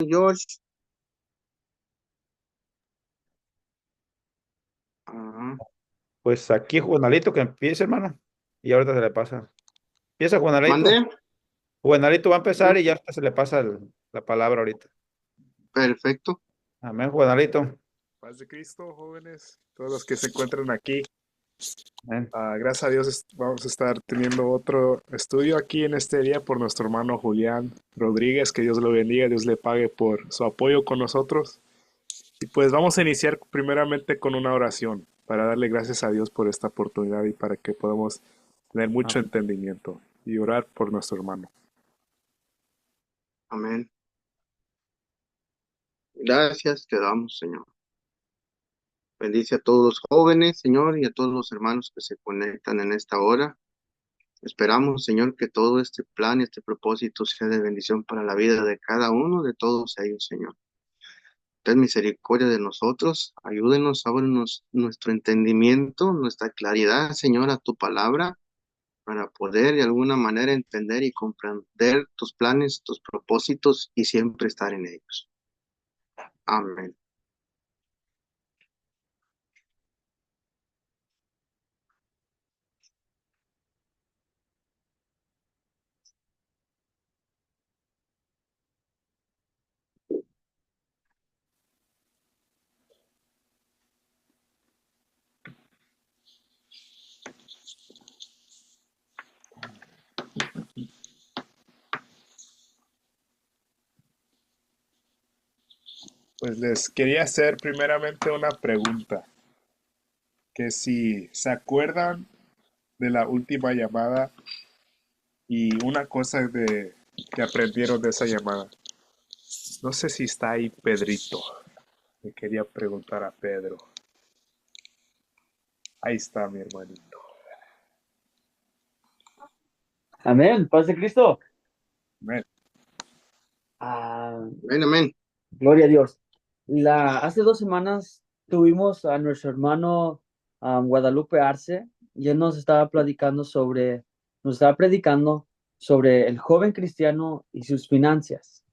George? Ajá. Pues aquí Juanalito que empiece, hermano. Y ahorita se le pasa. Empieza ¿Mande? Juanalito. Juanalito va a empezar Ok, y ya hasta se le pasa la palabra ahorita. perfecto. Amén, Juanalito. Paz de Cristo, jóvenes, todos los que se encuentran aquí. Amén. Gracias a Dios vamos a estar teniendo otro estudio aquí en este día por nuestro hermano Julián Rodríguez. Que Dios lo bendiga, Dios le pague por su apoyo con nosotros. Y pues vamos a iniciar primeramente con una oración para darle gracias a Dios por esta oportunidad y para que podamos tener mucho Amén. entendimiento y orar por nuestro hermano. Amén. Gracias te damos, Señor. Bendice a todos los jóvenes, Señor, y a todos los hermanos que se conectan en esta hora. Esperamos, Señor, que todo este plan y este propósito sea de bendición para la vida de cada uno de todos ellos, Señor. Ten misericordia de nosotros, ayúdenos, ábrenos nuestro entendimiento, nuestra claridad, Señor, a tu palabra, para poder de alguna manera entender y comprender tus planes, tus propósitos y siempre estar en ellos. Amén. Pues les quería hacer primeramente una pregunta, que si se acuerdan de la última llamada y una cosa que aprendieron de esa llamada. No sé si está ahí Pedrito. Le quería preguntar a Pedro. Ahí está mi hermanito. Amén, paz de Cristo. Amén. Ah, Amén, amén. gloria a Dios. Hace 2 semanas tuvimos a nuestro hermano Guadalupe Arce y él nos estaba predicando sobre el joven cristiano y sus finanzas.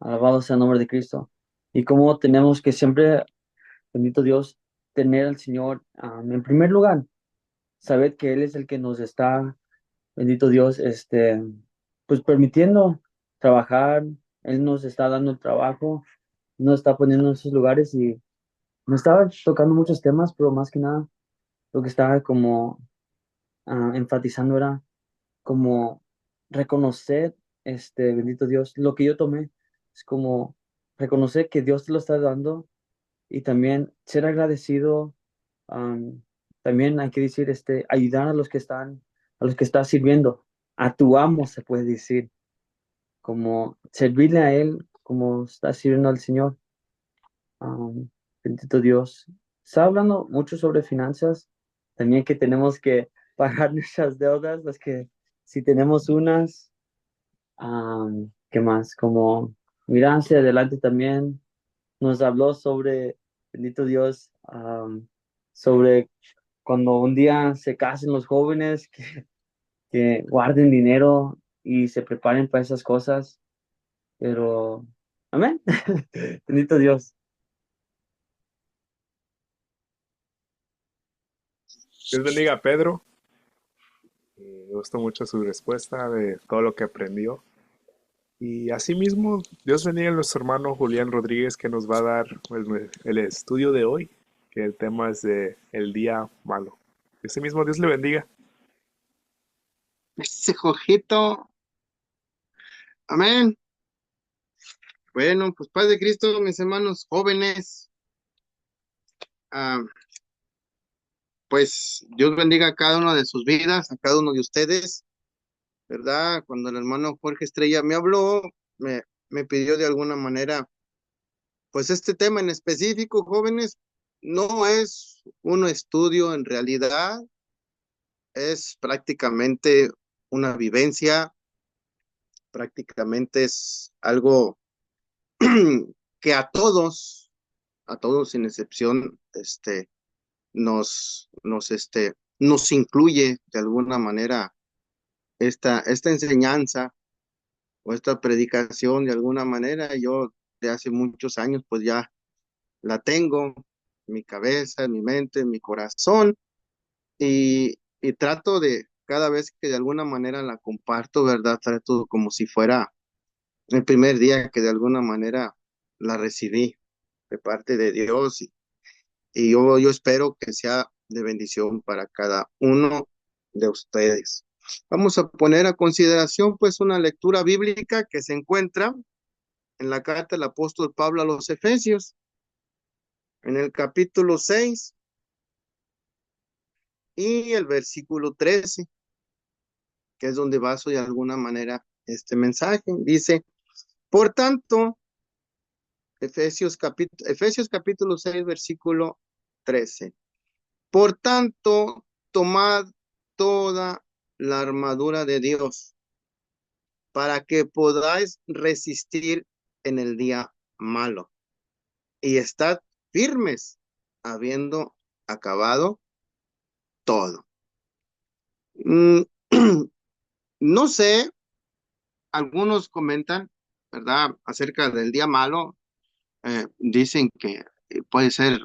Alabado sea el nombre de Cristo. Y cómo tenemos que siempre, bendito Dios, tener al Señor en primer lugar. Saber que Él es el que nos está, bendito Dios, pues permitiendo trabajar. Él nos está dando el trabajo, nos está poniendo en esos lugares y nos estaba tocando muchos temas, pero más que nada lo que estaba como enfatizando era como reconocer, bendito Dios, lo que yo tomé es como reconocer que Dios te lo está dando y también ser agradecido. am, También hay que decir, ayudar a los que estás sirviendo, a tu amo se puede decir, como servirle a él, como estás sirviendo al Señor. Am, Bendito Dios. Está hablando mucho sobre finanzas, también que tenemos que pagar nuestras deudas, las que si tenemos unas. ¿Qué más? Como mirar hacia adelante también. Nos habló sobre, bendito Dios, sobre cuando un día se casen los jóvenes, que guarden dinero y se preparen para esas cosas. Pero, amén. Bendito Dios. Dios bendiga a Pedro. Me gustó mucho su respuesta de todo lo que aprendió. Y asimismo, Dios bendiga a nuestro hermano Julián Rodríguez que nos va a dar el estudio de hoy, que el tema es de el día malo. Asimismo, Dios le bendiga. Ese Jorgito. Amén. Bueno, pues paz de Cristo, mis hermanos jóvenes. Ah, pues Dios bendiga a cada una de sus vidas, a cada uno de ustedes, ¿verdad? Cuando el hermano Jorge Estrella me habló, me pidió de alguna manera, pues este tema en específico, jóvenes, no es un estudio en realidad, es prácticamente una vivencia, prácticamente es algo que a todos sin excepción, nos incluye de alguna manera esta enseñanza o esta predicación de alguna manera. Yo desde hace muchos años, pues ya la tengo en mi cabeza, en mi mente, en mi corazón, y trato de, cada vez que de alguna manera la comparto, ¿verdad? Trato como si fuera el primer día que de alguna manera la recibí de parte de Dios, y yo espero que sea de bendición para cada uno de ustedes. Vamos a poner a consideración pues una lectura bíblica que se encuentra en la carta del apóstol Pablo a los Efesios, en el capítulo 6 y el versículo 13, que es donde baso de alguna manera este mensaje. Dice, por tanto, Efesios capítulo 6, versículo 13. Por tanto, tomad toda la armadura de Dios para que podáis resistir en el día malo y estad firmes, habiendo acabado todo. Mm, no sé, algunos comentan, ¿verdad?, acerca del día malo. Dicen que puede ser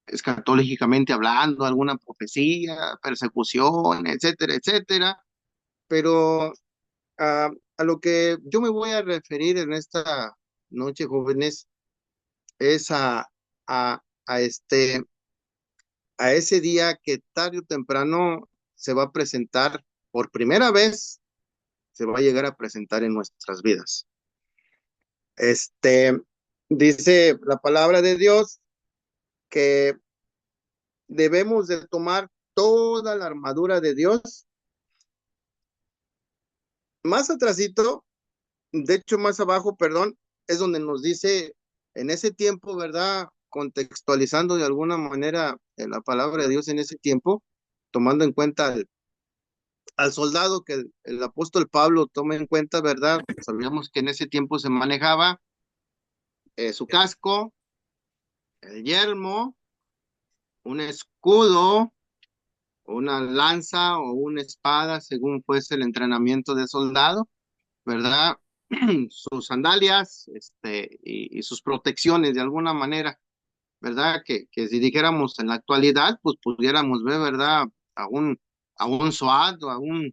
escatológicamente hablando, alguna profecía, persecución, etcétera, etcétera. Pero a lo que yo me voy a referir en esta noche, jóvenes, es a a ese día que tarde o temprano se va a presentar por primera vez, se va a llegar a presentar en nuestras vidas. Este, dice la palabra de Dios que debemos de tomar toda la armadura de Dios. Más atrasito, de hecho más abajo, perdón, es donde nos dice en ese tiempo, ¿verdad? Contextualizando de alguna manera la palabra de Dios en ese tiempo, tomando en cuenta al soldado que el apóstol Pablo toma en cuenta, ¿verdad? Sabíamos que en ese tiempo se manejaba su casco, el yelmo, un escudo, una lanza o una espada, según fuese el entrenamiento de soldado, ¿verdad? Sus sandalias, y sus protecciones de alguna manera, ¿verdad? Que si dijéramos en la actualidad, pues pudiéramos ver, ¿verdad? A a un SWAT o a un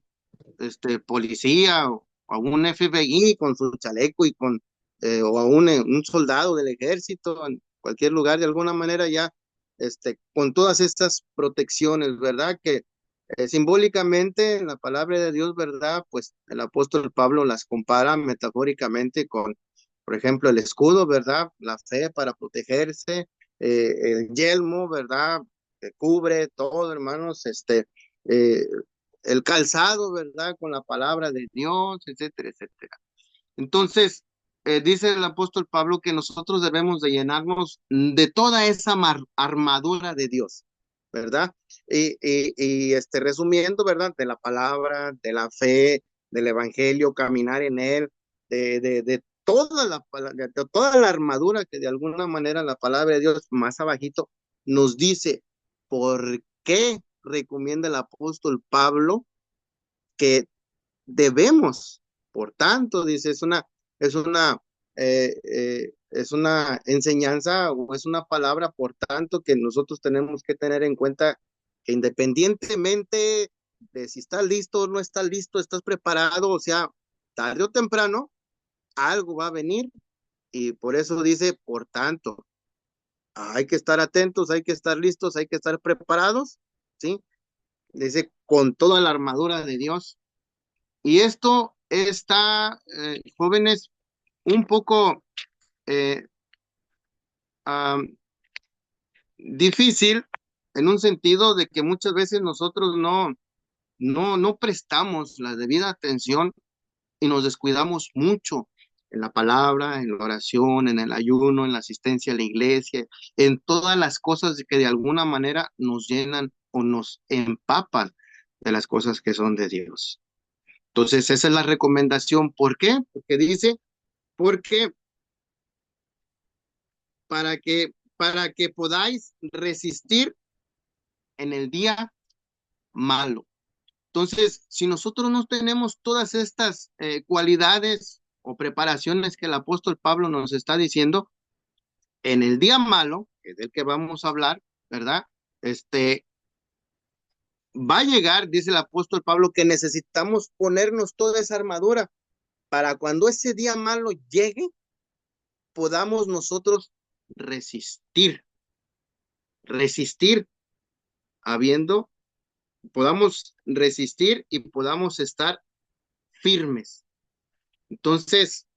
policía o a un FBI con su chaleco y o a un soldado del ejército en cualquier lugar de alguna manera ya, con todas estas protecciones, ¿verdad? Que simbólicamente en la palabra de Dios, ¿verdad? Pues el apóstol Pablo las compara metafóricamente con, por ejemplo, el escudo, ¿verdad? La fe para protegerse, el yelmo, ¿verdad? Que cubre todo, hermanos, eh, el calzado, ¿verdad? Con la palabra de Dios, etcétera, etcétera. Entonces, dice el apóstol Pablo que nosotros debemos de llenarnos de toda esa armadura de Dios, ¿verdad? Resumiendo, ¿verdad? De la palabra, de la fe, del evangelio, caminar en él, de de toda la armadura que de alguna manera la palabra de Dios más abajito nos dice por qué recomienda el apóstol Pablo que debemos, por tanto, dice, es una, es una enseñanza o es una palabra, por tanto, que nosotros tenemos que tener en cuenta que independientemente de si estás listo o no estás listo, estás preparado, o sea, tarde o temprano, algo va a venir y por eso dice, por tanto, hay que estar atentos, hay que estar listos, hay que estar preparados, ¿sí? Dice, con toda la armadura de Dios. Y esto está, jóvenes, un poco eh, um, difícil en un sentido de que muchas veces nosotros no prestamos la debida atención y nos descuidamos mucho en la palabra, en la oración, en el ayuno, en la asistencia a la iglesia, en todas las cosas que de alguna manera nos llenan o nos empapan de las cosas que son de Dios. Entonces, esa es la recomendación. ¿Por qué? Porque dice, porque para que podáis resistir en el día malo. Entonces, si nosotros no tenemos todas estas cualidades, o preparaciones que el apóstol Pablo nos está diciendo en el día malo, que es del que vamos a hablar, ¿verdad? Va a llegar, dice el apóstol Pablo, que necesitamos ponernos toda esa armadura para cuando ese día malo llegue, podamos nosotros resistir, resistir habiendo, podamos resistir y podamos estar firmes. Entonces,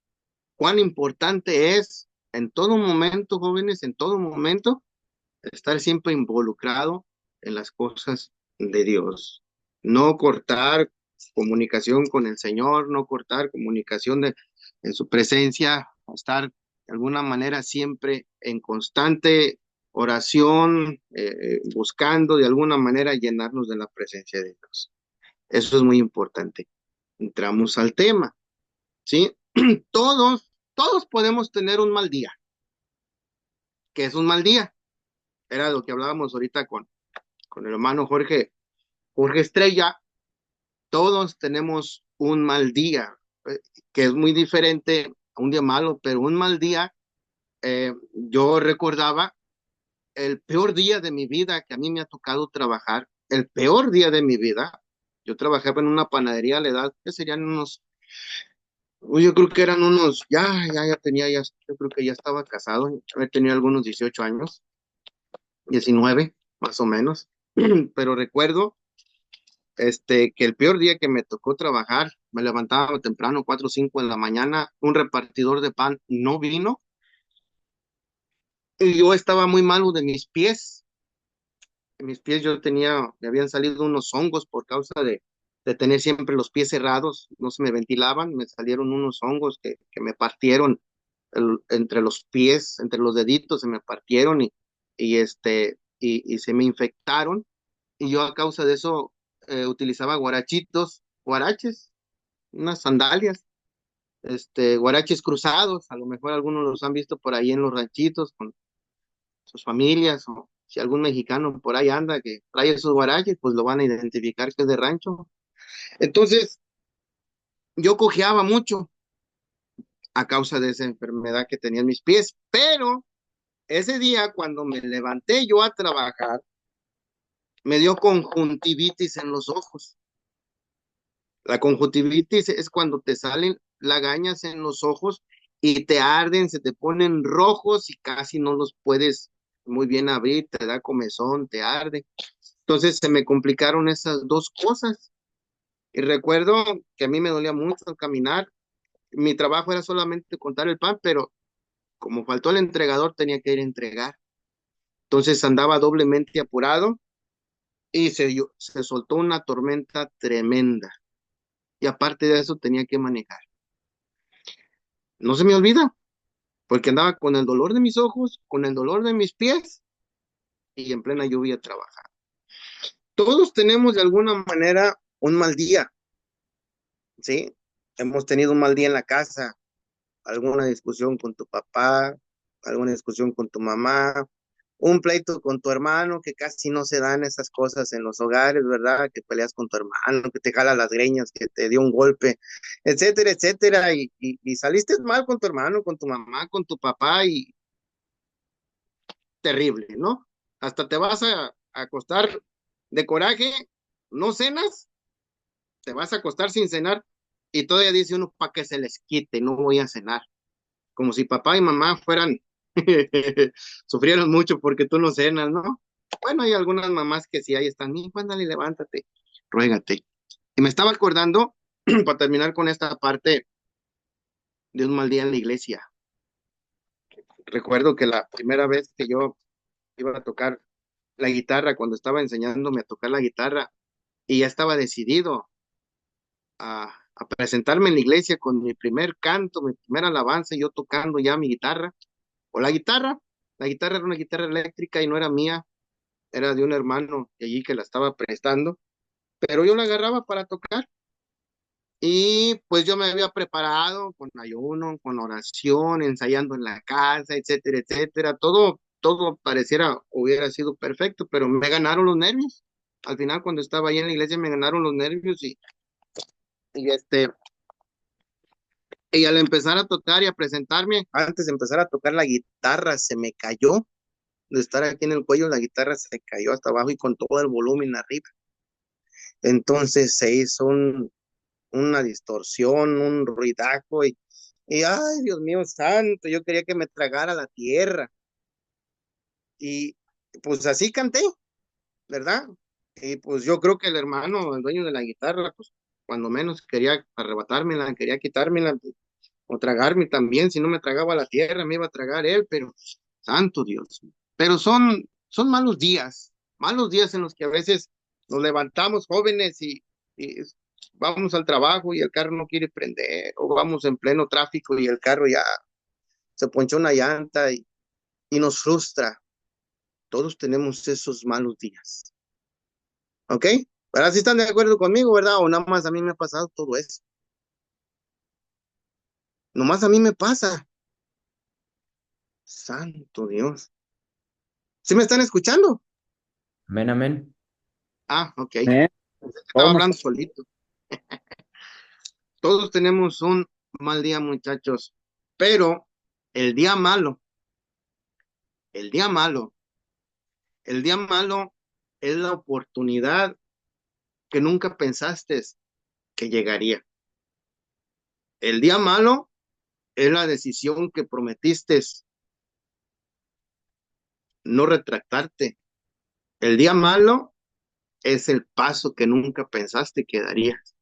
cuán importante es en todo momento, jóvenes, en todo momento, estar siempre involucrado en las cosas de Dios. No cortar comunicación con el Señor, no cortar comunicación en su presencia, estar de alguna manera siempre en constante oración, buscando de alguna manera llenarnos de la presencia de Dios. Eso es muy importante. Entramos al tema, ¿sí? Todos podemos tener un mal día. ¿Qué es un mal día? Era lo que hablábamos ahorita con el hermano Jorge Estrella. Todos tenemos un mal día, que es muy diferente a un día malo, pero un mal día, yo recordaba el peor día de mi vida que a mí me ha tocado trabajar, el peor día de mi vida. Yo trabajaba en una panadería a la edad que serían yo creo que eran ya tenía, yo creo que ya estaba casado, había tenido algunos 18 años, 19 más o menos, pero recuerdo que el peor día que me tocó trabajar, me levantaba temprano, 4 o 5 de la mañana, un repartidor de pan no vino y yo estaba muy malo de mis pies. En mis pies me habían salido unos hongos por causa de tener siempre los pies cerrados, no se me ventilaban, me salieron unos hongos que me partieron entre los pies, entre los deditos, se me partieron y se me infectaron. Y yo a causa de eso utilizaba guaraches, unas sandalias, guaraches cruzados, a lo mejor algunos los han visto por ahí en los ranchitos con sus familias, o si algún mexicano por ahí anda que trae esos guaraches, pues lo van a identificar que es de rancho. Entonces, yo cojeaba mucho a causa de esa enfermedad que tenía en mis pies, pero ese día cuando me levanté yo a trabajar, me dio conjuntivitis en los ojos. La conjuntivitis es cuando te salen lagañas en los ojos y te arden, se te ponen rojos y casi no los puedes muy bien abrir, te da comezón, te arde. Entonces se me complicaron esas dos cosas. Y recuerdo que a mí me dolía mucho caminar. Mi trabajo era solamente contar el pan, pero como faltó el entregador, tenía que ir a entregar. Entonces andaba doblemente apurado y se soltó una tormenta tremenda. Y aparte de eso, tenía que manejar. No se me olvida, porque andaba con el dolor de mis ojos, con el dolor de mis pies y en plena lluvia trabajar. Todos tenemos de alguna manera un mal día, ¿sí? Hemos tenido un mal día en la casa, alguna discusión con tu papá, alguna discusión con tu mamá, un pleito con tu hermano, que casi no se dan esas cosas en los hogares, ¿verdad? Que peleas con tu hermano, que te jala las greñas, que te dio un golpe, etcétera, etcétera, y saliste mal con tu hermano, con tu mamá, con tu papá, y terrible, ¿no? Hasta te vas a acostar de coraje, no cenas, te vas a acostar sin cenar, y todavía dice uno, para que se les quite, no voy a cenar, como si papá y mamá fueran, sufrieron mucho porque tú no cenas, ¿no? Bueno, hay algunas mamás que sí, ahí están, hijo, ándale, levántate, ruégate. Y me estaba acordando, para terminar con esta parte, de un mal día en la iglesia. Recuerdo que la primera vez que yo iba a tocar la guitarra, cuando estaba enseñándome a tocar la guitarra, y ya estaba decidido a presentarme en la iglesia con mi primer canto, mi primera alabanza, y yo tocando ya mi guitarra, o la guitarra era una guitarra eléctrica y no era mía, era de un hermano de allí que la estaba prestando, pero yo la agarraba para tocar y pues yo me había preparado con ayuno, con oración, ensayando en la casa, etcétera, etcétera, todo pareciera hubiera sido perfecto, pero me ganaron los nervios. Al final, cuando estaba ahí en la iglesia, me ganaron los nervios y Y al empezar a tocar y a presentarme, antes de empezar a tocar la guitarra, se me cayó. De estar aquí en el cuello, la guitarra se cayó hasta abajo y con todo el volumen arriba. Entonces se hizo una distorsión, un ruidajo ay, Dios mío santo, yo quería que me tragara la tierra. Y pues así canté, ¿verdad? Y pues yo creo que el hermano, el dueño de la guitarra, pues cuando menos quería arrebatármela, quería quitármela o tragarme también. Si no me tragaba la tierra, me iba a tragar él, pero santo Dios. Pero son malos días en los que a veces nos levantamos jóvenes y vamos al trabajo y el carro no quiere prender, o vamos en pleno tráfico y el carro ya se ponchó una llanta y nos frustra. Todos tenemos esos malos días, ¿ok? Ahora sí están de acuerdo conmigo, ¿verdad? O nada más a mí me ha pasado todo eso. Nomás a mí me pasa. Santo Dios. ¿Sí me están escuchando? Amén, amén. Ah, ok. ¿Eh? Estaba Vamos. hablando solito. Todos tenemos un mal día, muchachos, pero el día malo, el día malo, el día malo es la oportunidad que nunca pensaste que llegaría. El día malo es la decisión que prometiste no retractarte. El día malo es el paso que nunca pensaste que darías.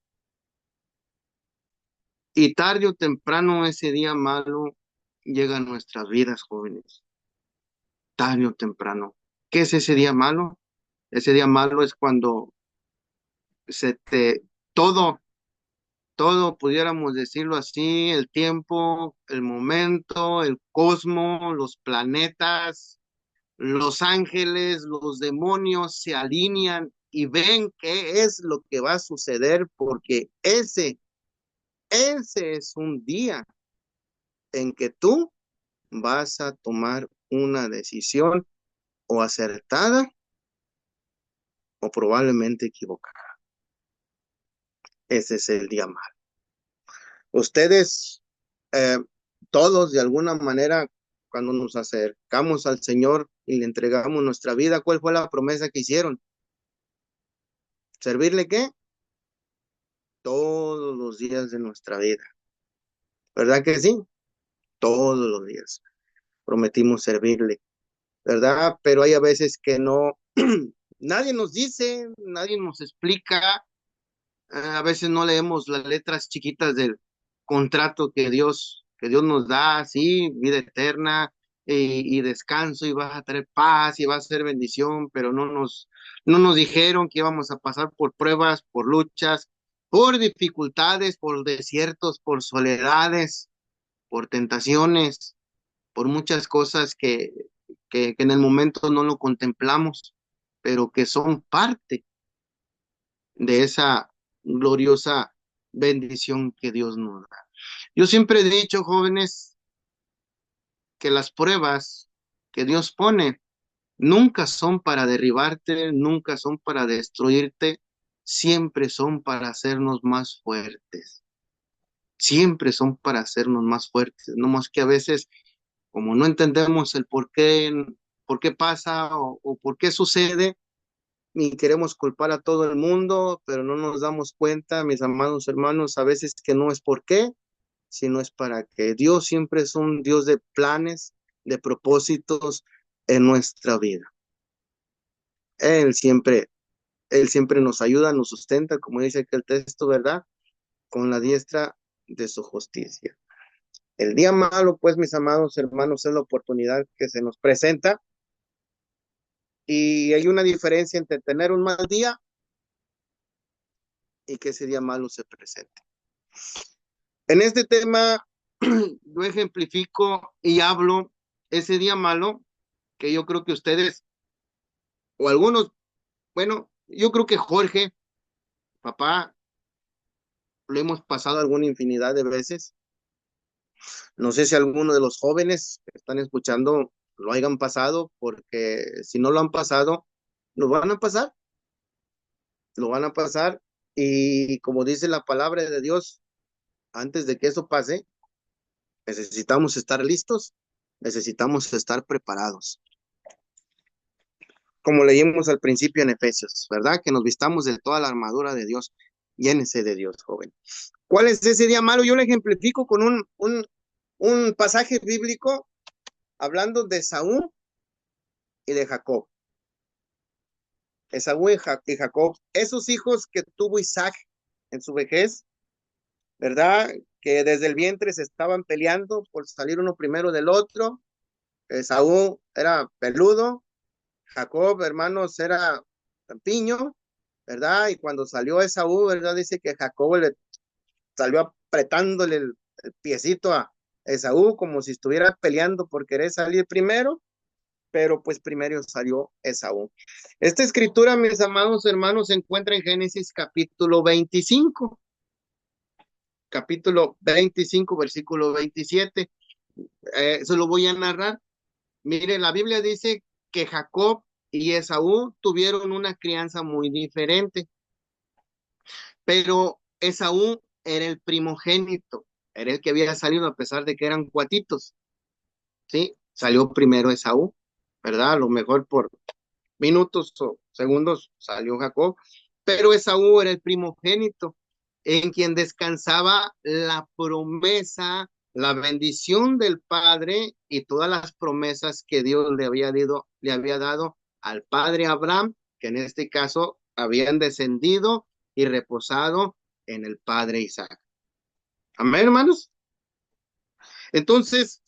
Y tarde o temprano ese día malo llega a nuestras vidas, jóvenes. Tarde o temprano. ¿Qué es ese día malo? Ese día malo es cuando se te, todo, todo, pudiéramos decirlo así, el tiempo, el momento, el cosmos, los planetas, los ángeles, los demonios se alinean y ven qué es lo que va a suceder, porque ese es un día en que tú vas a tomar una decisión o acertada o probablemente equivocada. Ese es el día malo. Ustedes, eh, todos de alguna manera, cuando nos acercamos al Señor y le entregamos nuestra vida, ¿cuál fue la promesa que hicieron? ¿Servirle qué? Todos los días de nuestra vida. ¿Verdad que sí? Todos los días prometimos servirle, ¿verdad? Pero hay a veces que no, nadie nos dice, nadie nos explica. A veces no leemos las letras chiquitas del contrato que Dios nos da, sí, vida eterna y descanso, y vas a tener paz y va a ser bendición, pero no nos dijeron que íbamos a pasar por pruebas, por luchas, por dificultades, por desiertos, por soledades, por tentaciones, por muchas cosas que en el momento no lo contemplamos, pero que son parte de esa gloriosa bendición que Dios nos da. Yo siempre he dicho, jóvenes, que las pruebas que Dios pone nunca son para derribarte, nunca son para destruirte, siempre son para hacernos más fuertes. Siempre son para hacernos más fuertes. No más que a veces, como no entendemos el por qué pasa o por qué sucede, y queremos culpar a todo el mundo, pero no nos damos cuenta, mis amados hermanos, a veces que no es por qué, sino es para que Dios siempre es un Dios de planes, de propósitos en nuestra vida. Él siempre, Él siempre nos ayuda, nos sustenta, como dice aquí el texto, ¿verdad? Con la diestra de su justicia. El día malo, pues, mis amados hermanos, es la oportunidad que se nos presenta, y hay una diferencia entre tener un mal día y que ese día malo se presente. En este tema, yo ejemplifico y hablo ese día malo que yo creo que ustedes, o algunos, bueno, yo creo que Jorge, papá, lo hemos pasado alguna infinidad de veces. No sé si alguno de los jóvenes que están escuchando lo hayan pasado, porque si no lo han pasado, lo van a pasar, lo van a pasar. Y como dice la palabra de Dios, antes de que eso pase, Necesitamos estar listos, necesitamos estar preparados. Como leímos al principio en Efesios, ¿verdad? Que nos vistamos de toda la armadura de Dios. Llénese de Dios, joven. ¿Cuál es ese día malo? Yo lo ejemplifico con un pasaje bíblico hablando de Saúl y de Jacob. Esaú y Jacob, esos hijos que tuvo Isaac en su vejez, ¿verdad? Que desde el vientre se estaban peleando por salir uno primero del otro. Esaú era peludo, Jacob, hermanos, era lampiño, ¿verdad? Y cuando salió Esaú, ¿verdad? Dice que Jacob le salió apretándole el piecito a Esaú como si estuviera peleando por querer salir primero, pero pues primero salió Esaú. Esta escritura, mis amados hermanos, se encuentra en Génesis capítulo 25, versículo 27. Se lo voy a narrar. Mire, la Biblia dice que Jacob y Esaú tuvieron una crianza muy diferente, pero Esaú era el primogénito, era el que había salido a pesar de que eran cuatitos, ¿sí? Salió primero Esaú, ¿verdad? A lo mejor por minutos o segundos salió Jacob, pero Esaú era el primogénito en quien descansaba la promesa, la bendición del Padre y todas las promesas que Dios le había dado al padre Abraham, que en este caso habían descendido y reposado en el padre Isaac. Amén, hermanos. Entonces,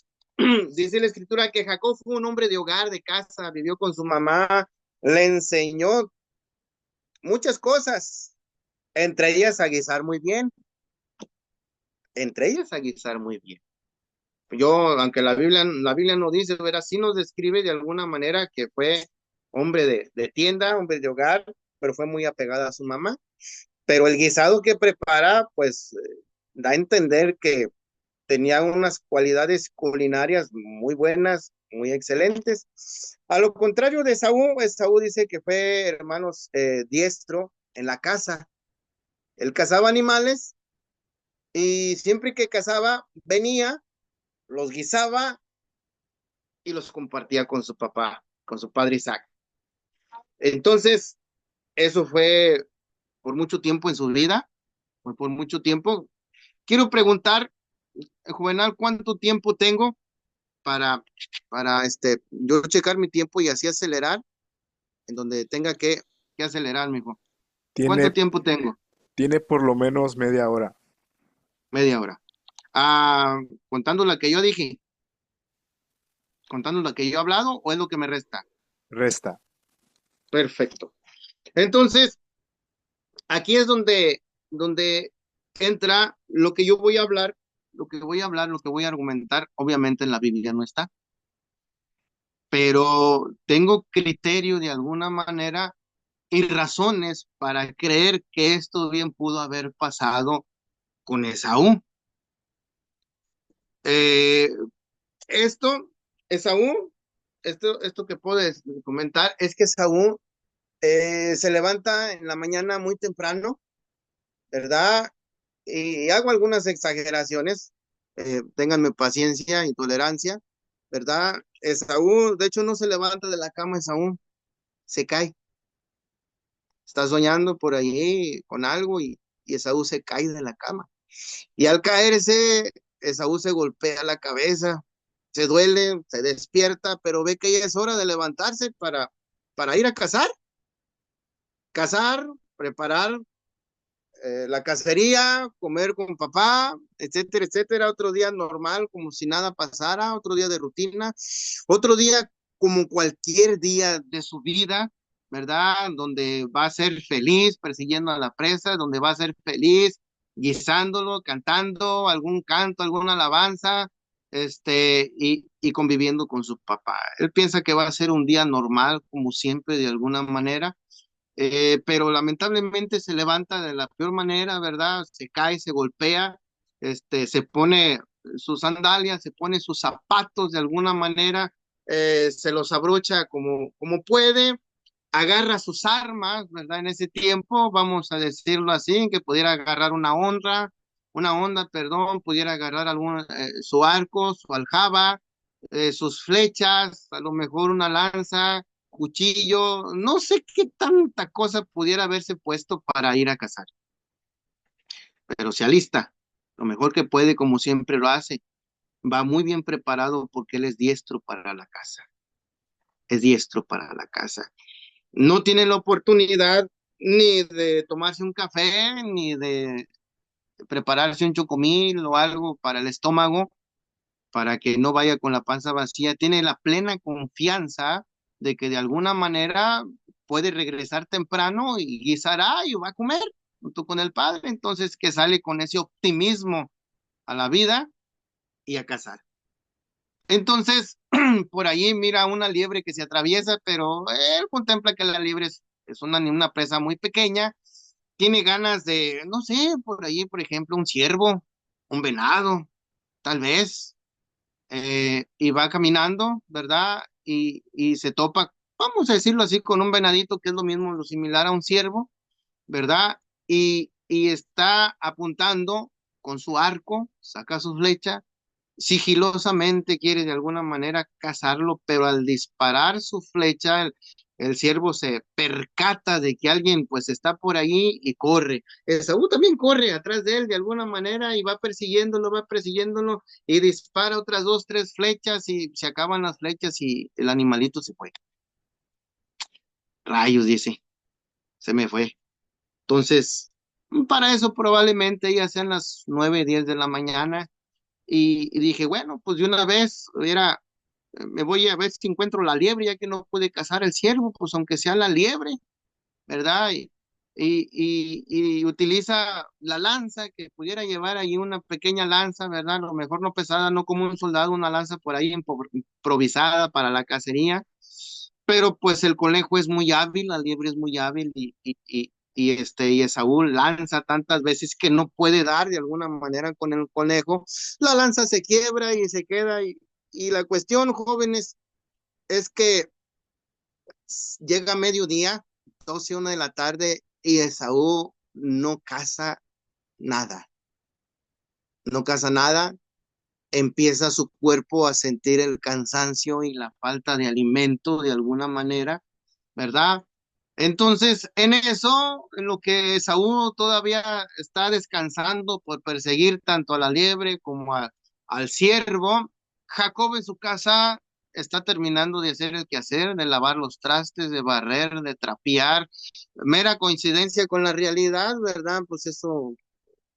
dice la escritura que Jacob fue un hombre de hogar, de casa, vivió con su mamá, le enseñó muchas cosas, entre ellas a guisar muy bien, entre ellas a guisar muy bien. Yo, aunque la Biblia no dice, pero sí nos describe de alguna manera que fue hombre de tienda, hombre de hogar, pero fue muy apegada a su mamá. Pero el guisado que prepara, pues, da a entender que tenía unas cualidades culinarias muy buenas, muy excelentes. A lo contrario de Saúl, Saúl dice que fue, hermanos, diestro en la caza. Él cazaba animales y siempre que cazaba, venía, los guisaba y los compartía con su papá, con su padre Isaac. Entonces, eso fue por mucho tiempo en su vida, fue por mucho tiempo. Quiero preguntar, Juvenal, ¿cuánto tiempo tengo para, yo checar mi tiempo y así acelerar en donde tenga que acelerar, mijo? ¿Cuánto Tiene, tiempo tengo? tiene por lo menos media hora. Media hora. Ah, contando la que yo dije, contando la que yo he hablado, ¿o es lo que me resta? Resta. Perfecto. Entonces, aquí es donde entra lo que yo voy a hablar, lo que voy a argumentar, obviamente en la Biblia no está, pero tengo criterio de alguna manera y razones para creer que esto bien pudo haber pasado con Esaú. Eh, esto, Esaú, esto que puedes comentar es que Esaú se levanta en la mañana muy temprano, ¿verdad? Y hago algunas exageraciones, ténganme paciencia y tolerancia, ¿verdad? Esaú, de hecho, no se levanta de la cama, Esaú se cae, está soñando por ahí con algo y Esaú se cae de la cama. Y al caerse, Esaú se golpea la cabeza, se duele, se despierta, pero ve que ya es hora de levantarse para ir a cazar, preparar la cacería, comer con papá, etcétera, etcétera. Otro día normal, como si nada pasara, otro día de rutina, otro día como cualquier día de su vida, ¿verdad? Donde va a ser feliz persiguiendo a la presa, donde va a ser feliz guisándolo, cantando algún canto, alguna alabanza, y conviviendo con su papá. Él piensa que va a ser un día normal, como siempre, de alguna manera, pero lamentablemente se levanta de la peor manera, ¿verdad? Se cae, se golpea, se pone sus sandalias, se pone sus zapatos de alguna manera, se los abrocha como puede, agarra sus armas, ¿verdad? En ese tiempo, vamos a decirlo así, que pudiera agarrar una honra, una onda, perdón, pudiera agarrar su arco, su aljaba, sus flechas, a lo mejor una lanza, cuchillo, no sé qué tanta cosa pudiera haberse puesto para ir a cazar, pero se alista, lo mejor que puede, como siempre lo hace, va muy bien preparado porque él es diestro para la caza, es diestro para la caza. No tiene la oportunidad ni de tomarse un café, ni de prepararse un chocomil o algo para el estómago, para que no vaya con la panza vacía. Tiene la plena confianza de que de alguna manera puede regresar temprano y guisará y va a comer junto con el padre. Entonces, que sale con ese optimismo a la vida y a cazar. Entonces, por ahí mira una liebre que se atraviesa, pero él contempla que la liebre es una presa muy pequeña. Tiene ganas de, no sé, por ahí, por ejemplo, un ciervo, un venado, tal vez, y va caminando, ¿verdad? Y se topa, vamos a decirlo así, con un venadito, que es lo mismo, lo similar a un ciervo, ¿verdad? Y está apuntando con su arco, saca su flecha, sigilosamente quiere de alguna manera cazarlo, pero al disparar su flecha, el ciervo se percata de que alguien pues está por ahí y corre. Esaú también corre atrás de él de alguna manera y va persiguiéndolo y dispara otras dos, tres flechas y se acaban las flechas y el animalito se fue. Rayos, dice, se me fue. Entonces, para eso probablemente ya sean las 9, 10 de la mañana y dije, bueno, pues de una vez me voy a ver si encuentro la liebre, ya que no pude cazar el ciervo, pues aunque sea la liebre, ¿verdad? Y utiliza la lanza, que pudiera llevar ahí una pequeña lanza, ¿verdad? A lo mejor no pesada, no como un soldado, una lanza por ahí improvisada para la cacería, pero pues el conejo es muy hábil, la liebre es muy hábil y Esaú lanza tantas veces que no puede dar de alguna manera con el conejo, la lanza se quiebra y se queda y la cuestión, jóvenes, es que llega mediodía, 12, 1 de la tarde, y Esaú no caza nada, no caza nada, empieza su cuerpo a sentir el cansancio y la falta de alimento de alguna manera, ¿verdad? Entonces, en eso, en lo que Esaú todavía está descansando por perseguir tanto a la liebre como al ciervo, Jacob en su casa está terminando de hacer el quehacer, de lavar los trastes, de barrer, de trapear. Mera coincidencia con la realidad, ¿verdad? Pues eso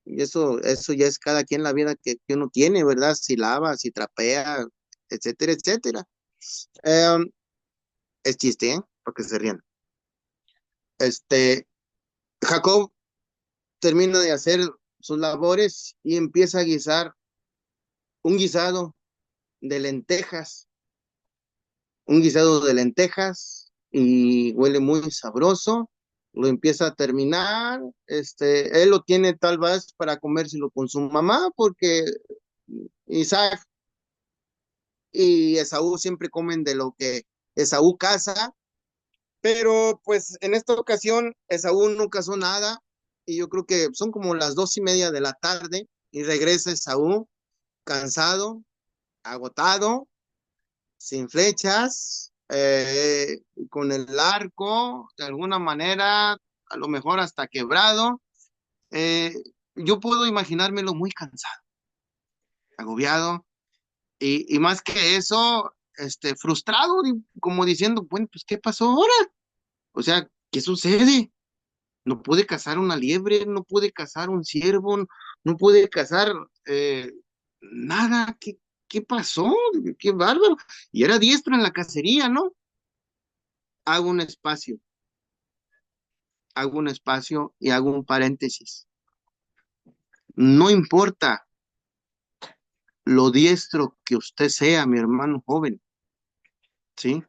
ya es cada quien la vida que uno tiene, ¿verdad? Si lava, si trapea, etcétera, etcétera. Eh, es chiste, ¿eh? Porque se rían. Este, Jacob termina de hacer sus labores y empieza a guisar un guisado de lentejas, un guisado de lentejas y huele muy sabroso. Lo empieza a terminar, él lo tiene tal vez para comérselo con su mamá porque Isaac y Esaú siempre comen de lo que Esaú caza, pero pues en esta ocasión Esaú no cazó nada y yo creo que son como las 2:30 de la tarde y regresa Esaú cansado, agotado, sin flechas, con el arco, de alguna manera, a lo mejor hasta quebrado. Eh, yo puedo imaginármelo muy cansado, agobiado, y más que eso, frustrado, como diciendo, bueno, pues, ¿qué pasó ahora? O sea, ¿qué sucede? No pude cazar una liebre, no pude cazar un ciervo, no pude cazar nada. ¿Qué pasó? Qué bárbaro. Y era diestro en la cacería, ¿no? Hago un espacio, hago un espacio y hago un paréntesis. No importa lo diestro que usted sea, mi hermano joven, ¿sí?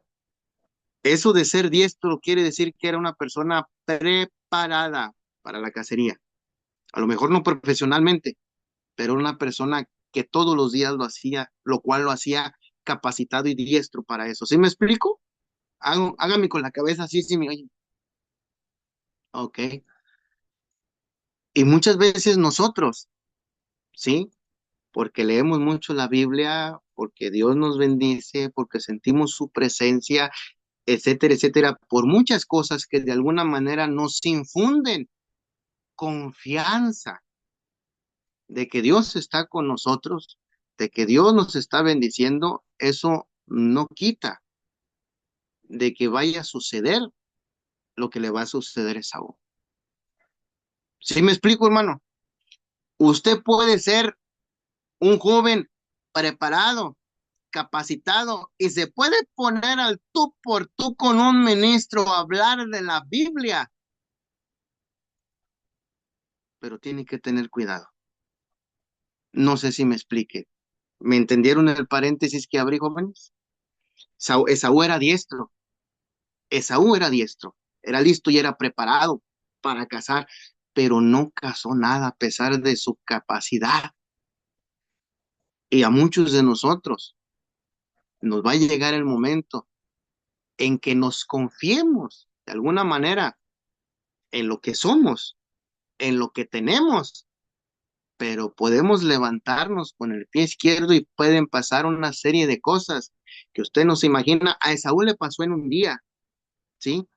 Eso de ser diestro quiere decir que era una persona preparada para la cacería. A lo mejor no profesionalmente, pero una persona que todos los días lo hacía, lo cual lo hacía capacitado y diestro para eso. ¿Sí me explico? Hágame con la cabeza así, sí me oye. Ok. Y muchas veces nosotros ¿sí? Porque leemos mucho la Biblia, porque Dios nos bendice, porque sentimos su presencia, etcétera, etcétera, por muchas cosas que de alguna manera nos infunden confianza de que Dios está con nosotros, de que Dios nos está bendiciendo. Eso no quita de que vaya a suceder lo que le va a suceder a Esaú. ¿Sí me explico, hermano? Usted puede ser un joven preparado, capacitado, y se puede poner al tú por tú con un ministro a hablar de la Biblia, pero tiene que tener cuidado. No sé si me explique. ¿Me entendieron el paréntesis que abrí, jóvenes? Esaú era diestro. Esaú era diestro. Era listo y era preparado para cazar, pero no cazó nada a pesar de su capacidad. Y a muchos de nosotros nos va a llegar el momento en que nos confiemos de alguna manera en lo que somos, en lo que tenemos, pero podemos levantarnos con el pie izquierdo y pueden pasar una serie de cosas que usted no se imagina. A Esaú le pasó en un día, ¿sí?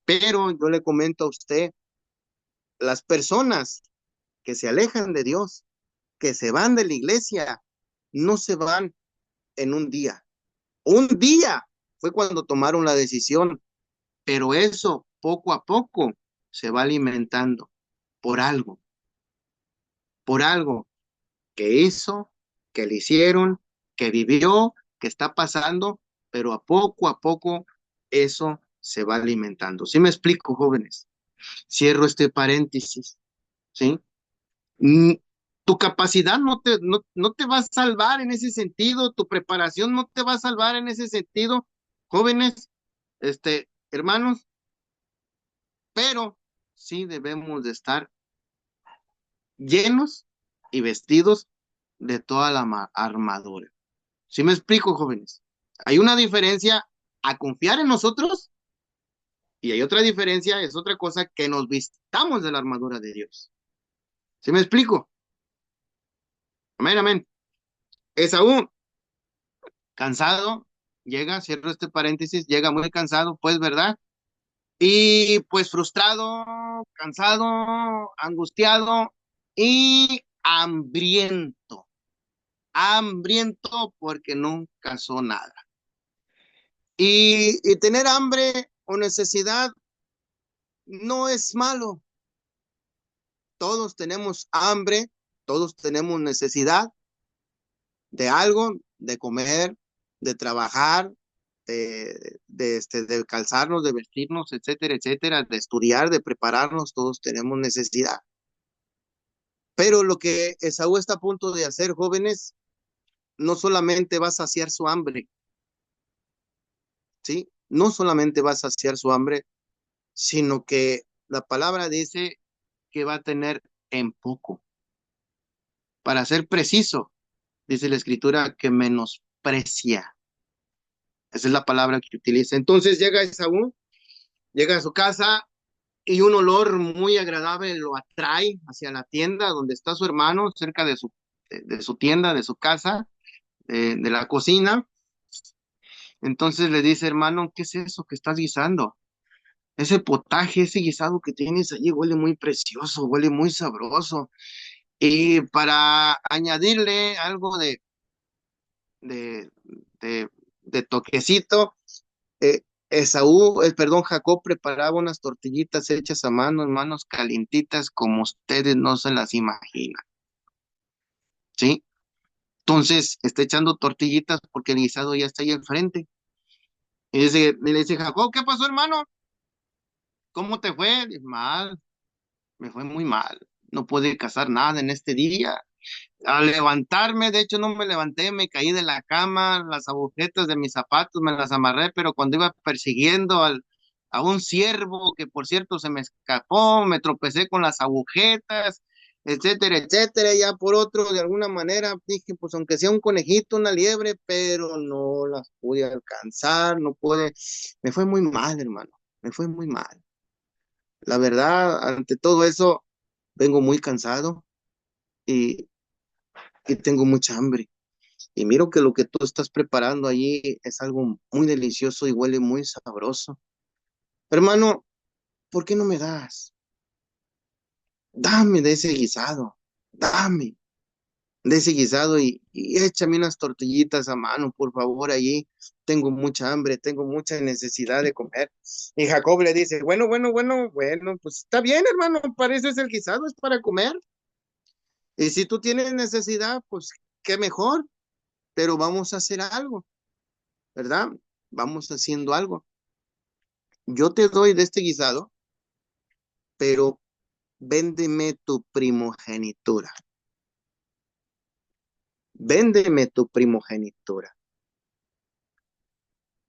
Pero yo le comento a usted, las personas que se alejan de Dios, que se van de la iglesia, no se van en un día. Un día fue cuando tomaron la decisión, pero eso poco a poco se va alimentando por algo, por algo que hizo, que le hicieron, que vivió, que está pasando, pero a poco eso se va alimentando. ¿Sí me explico, jóvenes? Cierro este paréntesis, ¿sí? Mm, Tu capacidad no te va a salvar en ese sentido, tu preparación no te va a salvar en ese sentido, jóvenes, hermanos, pero sí debemos de estar llenos y vestidos de toda la armadura. ¿Sí me explico, jóvenes? Hay una diferencia a confiar en nosotros y hay otra diferencia, es otra cosa que nos vistamos de la armadura de Dios. ¿Sí me explico? Amén, amén. Esaú, cansado, llega, cierro este paréntesis, llega muy cansado, pues, ¿verdad? Y pues frustrado, cansado, angustiado y hambriento. Hambriento porque no cazó nada. Y tener hambre o necesidad no es malo. Todos tenemos hambre, todos tenemos necesidad de algo, de comer, de trabajar, de calzarnos, de vestirnos, etcétera, etcétera, de estudiar, de prepararnos, todos tenemos necesidad. Pero lo que Esaú está a punto de hacer, jóvenes, no solamente va a saciar su hambre, ¿sí? No solamente va a saciar su hambre, sino que la palabra dice que va a tener en poco. Para ser preciso, dice la escritura que menosprecia. Esa es la palabra que utiliza. Entonces llega Esaú, llega a su casa y un olor muy agradable lo atrae hacia la tienda donde está su hermano, cerca de su tienda, de su casa, de la cocina. Entonces le dice, hermano, ¿qué es eso que estás guisando? Ese potaje, ese guisado que tienes allí huele muy precioso, huele muy sabroso. Y para añadirle algo de, de, de toquecito, eh, perdón, Jacob preparaba unas tortillitas hechas a mano, hermanos, calientitas como ustedes no se las imaginan, ¿sí? Entonces, está echando tortillitas porque el guisado ya está ahí enfrente. Y le dice, Jacob, ¿qué pasó, hermano? ¿Cómo te fue? Dice, mal, me fue muy mal. No pude cazar nada en este día. Al levantarme, de hecho no me levanté, me caí de la cama, las agujetas de mis zapatos me las amarré, pero cuando iba persiguiendo a un ciervo, que por cierto se me escapó, me tropecé con las agujetas, etcétera, etcétera, ya por otro, de alguna manera, dije, pues aunque sea un conejito, una liebre, pero no las pude alcanzar, no pude, me fue muy mal, hermano, me fue muy mal. La verdad, ante todo eso, vengo muy cansado y y tengo mucha hambre. Y miro que lo que tú estás preparando allí es algo muy delicioso y huele muy sabroso. Hermano, ¿por qué no me das? Dame de ese guisado, dame de ese guisado y échame unas tortillitas a mano, por favor, allí. Tengo mucha hambre, tengo mucha necesidad de comer. Y Jacob le dice, bueno, pues está bien, hermano, para eso es el guisado, es para comer. Y si tú tienes necesidad, pues qué mejor, pero vamos a hacer algo, ¿verdad? Vamos haciendo algo. Yo te doy de este guisado, pero véndeme tu primogenitura. Véndeme tu primogenitura.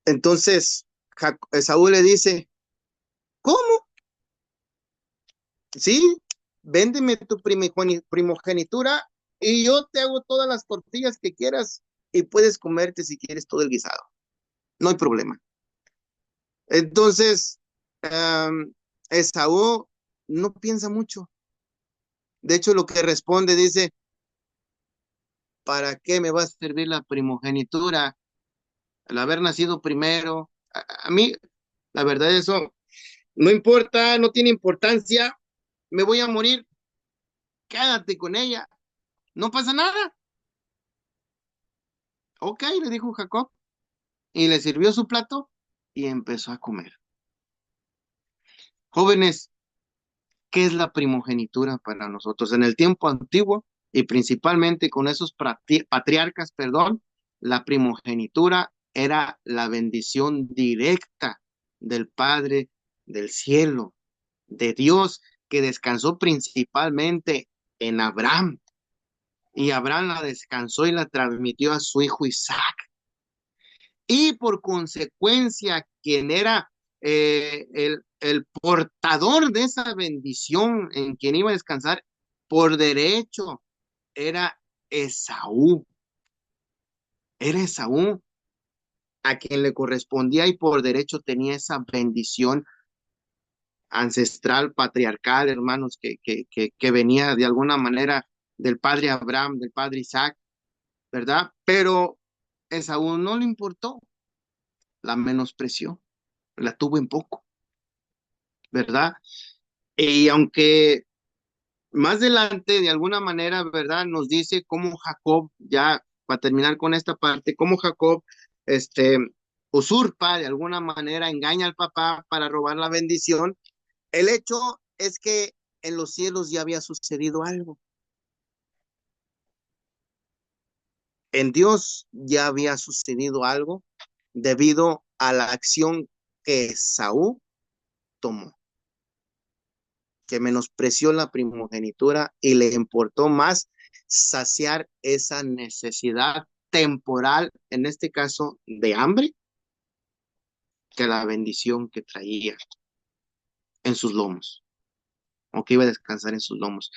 Entonces, Saúl le dice, ¿cómo? Sí, véndeme tu primogenitura y yo te hago todas las tortillas que quieras y puedes comerte si quieres todo el guisado. No hay problema. Entonces, Esaú no piensa mucho. De hecho, lo que responde dice, ¿para qué me va a servir la primogenitura? El haber nacido primero. A mí, la verdad, eso no importa, no tiene importancia. Me voy a morir. Quédate con ella. No pasa nada. Ok, le dijo Jacob. Y le sirvió su plato y empezó a comer. Jóvenes, ¿qué es la primogenitura para nosotros? En el tiempo antiguo y principalmente con esos patriarcas, perdón, la primogenitura era la bendición directa del Padre del cielo, de Dios, que descansó principalmente en Abraham. Y Abraham la descansó y la transmitió a su hijo Isaac. Y por consecuencia, quien era el portador de esa bendición en quien iba a descansar, por derecho, era Esaú. Era Esaú a quien le correspondía y por derecho tenía esa bendición ancestral, patriarcal, hermanos, que venía de alguna manera del padre Abraham, del padre Isaac, ¿verdad? Pero Esaú no le importó, la menospreció, la tuvo en poco, ¿verdad? Y aunque más adelante, de alguna manera, ¿verdad? Nos dice cómo Jacob, ya para terminar con esta parte, cómo Jacob, este, usurpa de alguna manera, engaña al papá para robar la bendición. El hecho es que en los cielos ya había sucedido algo. En Dios ya había sucedido algo debido a la acción que Saúl tomó, que menospreció la primogenitura y le importó más saciar esa necesidad temporal, en este caso de hambre, que la bendición que traía en sus lomos, o que iba a descansar en sus lomos.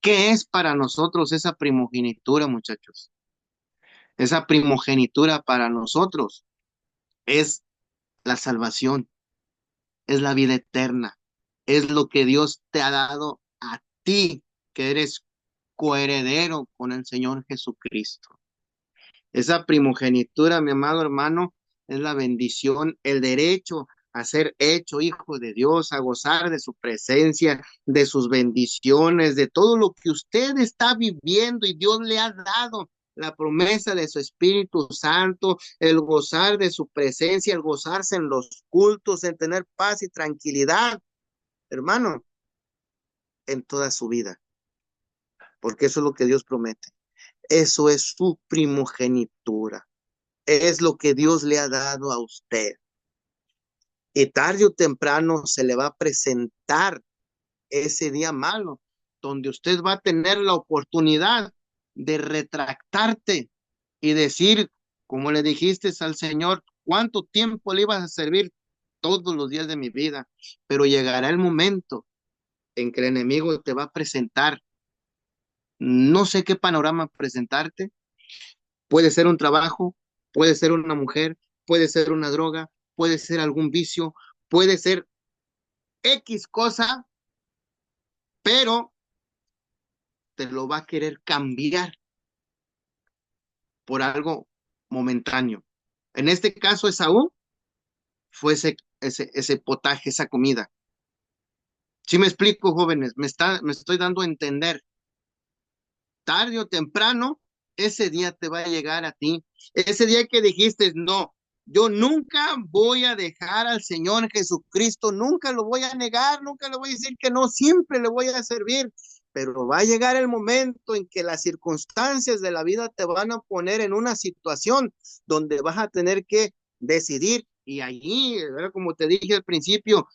¿Qué es para nosotros esa primogenitura, muchachos? Esa primogenitura para nosotros es la salvación, es la vida eterna, es lo que Dios te ha dado a ti, que eres coheredero con el Señor Jesucristo. Esa primogenitura, mi amado hermano, es la bendición, el derecho a ser hecho hijo de Dios, a gozar de su presencia, de sus bendiciones, de todo lo que usted está viviendo y Dios le ha dado. La promesa de su Espíritu Santo, el gozar de su presencia, el gozarse en los cultos, en tener paz y tranquilidad, hermano, en toda su vida, porque eso es lo que Dios promete. Eso es su primogenitura. Es lo que Dios le ha dado a usted. Y tarde o temprano se le va a presentar ese día malo, donde usted va a tener la oportunidad de retractarte y decir, como le dijiste al Señor, cuánto tiempo le ibas a servir todos los días de mi vida, pero llegará el momento en que el enemigo te va a presentar, no sé qué panorama presentarte, puede ser un trabajo, puede ser una mujer, puede ser una droga, puede ser algún vicio, puede ser X cosa, pero te lo va a querer cambiar por algo momentáneo. En este caso, Esaú fue ese potaje, esa comida. ¿Sí me explico, jóvenes? Me estoy dando a entender. Tarde o temprano, ese día te va a llegar a ti. Ese día que dijiste, no, yo nunca voy a dejar al Señor Jesucristo, nunca lo voy a negar, nunca le voy a decir que no, siempre le voy a servir. Pero va a llegar el momento en que las circunstancias de la vida te van a poner en una situación donde vas a tener que decidir. Y allí, ¿verdad? Como te dije al principio,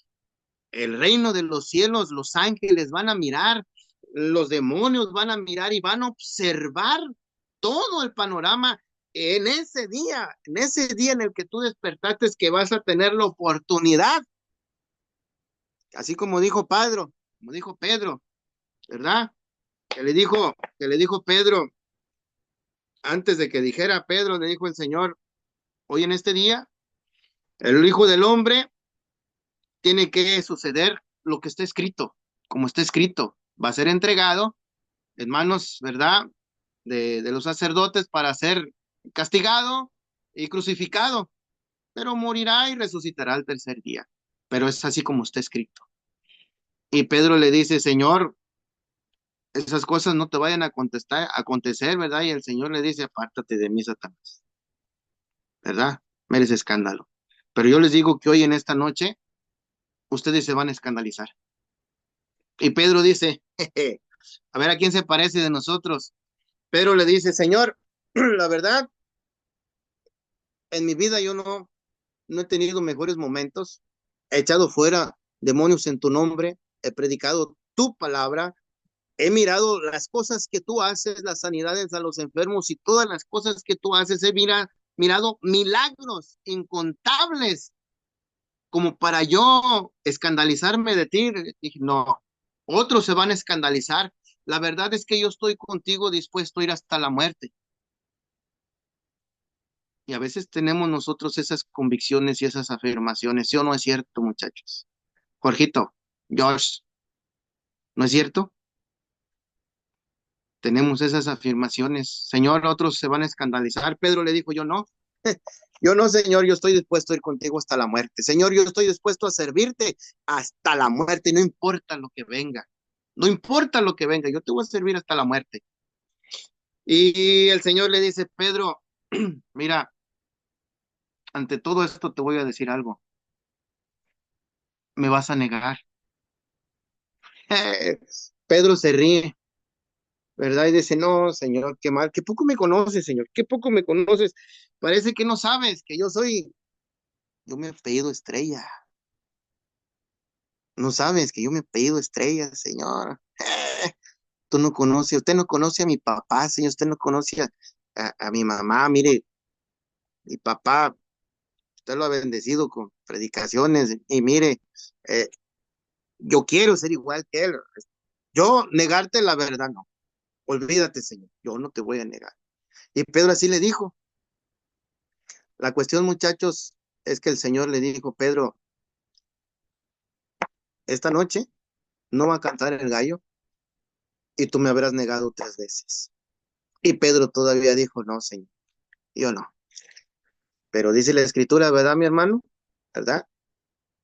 el reino de los cielos, los ángeles van a mirar, los demonios van a mirar y van a observar todo el panorama en ese día en el que tú despertaste, es que vas a tener la oportunidad, así como dijo Pedro, ¿verdad? Que le dijo Pedro, antes de que dijera Pedro, le dijo el Señor, hoy en este día, el Hijo del Hombre tiene que suceder lo que está escrito, como está escrito, va a ser entregado en manos, ¿verdad? De los sacerdotes para ser castigado y crucificado, pero morirá y resucitará al tercer día. Pero es así como está escrito. Y Pedro le dice, Señor, esas cosas no te vayan a acontecer, ¿verdad? Y el Señor le dice, apártate de mí, Satanás, ¿verdad? Merece escándalo. Pero yo les digo que hoy en esta noche, ustedes se van a escandalizar. Y Pedro dice, jeje, a ver a quién se parece de nosotros. Pedro le dice, Señor, la verdad, en mi vida yo no he tenido mejores momentos. He echado fuera demonios en tu nombre, he predicado tu palabra, he mirado las cosas que tú haces, las sanidades a los enfermos y todas las cosas que tú haces. Mirado milagros incontables como para yo escandalizarme de ti. Dije, no, otros se van a escandalizar. La verdad es que yo estoy contigo dispuesto a ir hasta la muerte. Y a veces tenemos nosotros esas convicciones y esas afirmaciones, ¿sí o no es cierto, muchachos? Jorgito, Josh, ¿no es cierto? Tenemos esas afirmaciones. Señor, otros se van a escandalizar. Pedro le dijo, yo no. Yo no, Señor, yo estoy dispuesto a ir contigo hasta la muerte. Señor, yo estoy dispuesto a servirte hasta la muerte, no importa lo que venga. No importa lo que venga, yo te voy a servir hasta la muerte. Y el Señor le dice, Pedro, mira, ante todo esto te voy a decir algo. Me vas a negar. Pedro se ríe, ¿verdad? Y dice, no, Señor, qué mal, qué poco me conoces, Señor, qué poco me conoces. Parece que no sabes que yo me apellido Estrella. No sabes que yo me apellido Estrella, Señor. Tú no conoces, usted no conoce a mi papá, Señor, usted no conoce a mi mamá. Mire, mi papá, usted lo ha bendecido con predicaciones y mire, eh, yo quiero ser igual que él. Yo negarte la verdad, no. Olvídate, Señor, yo no te voy a negar. Y Pedro así le dijo. La cuestión, muchachos, es que el Señor le dijo, Pedro, esta noche no va a cantar el gallo y tú me habrás negado 3 veces. Y Pedro todavía dijo, no, Señor, yo no. Pero dice la escritura, ¿verdad, mi hermano? ¿Verdad?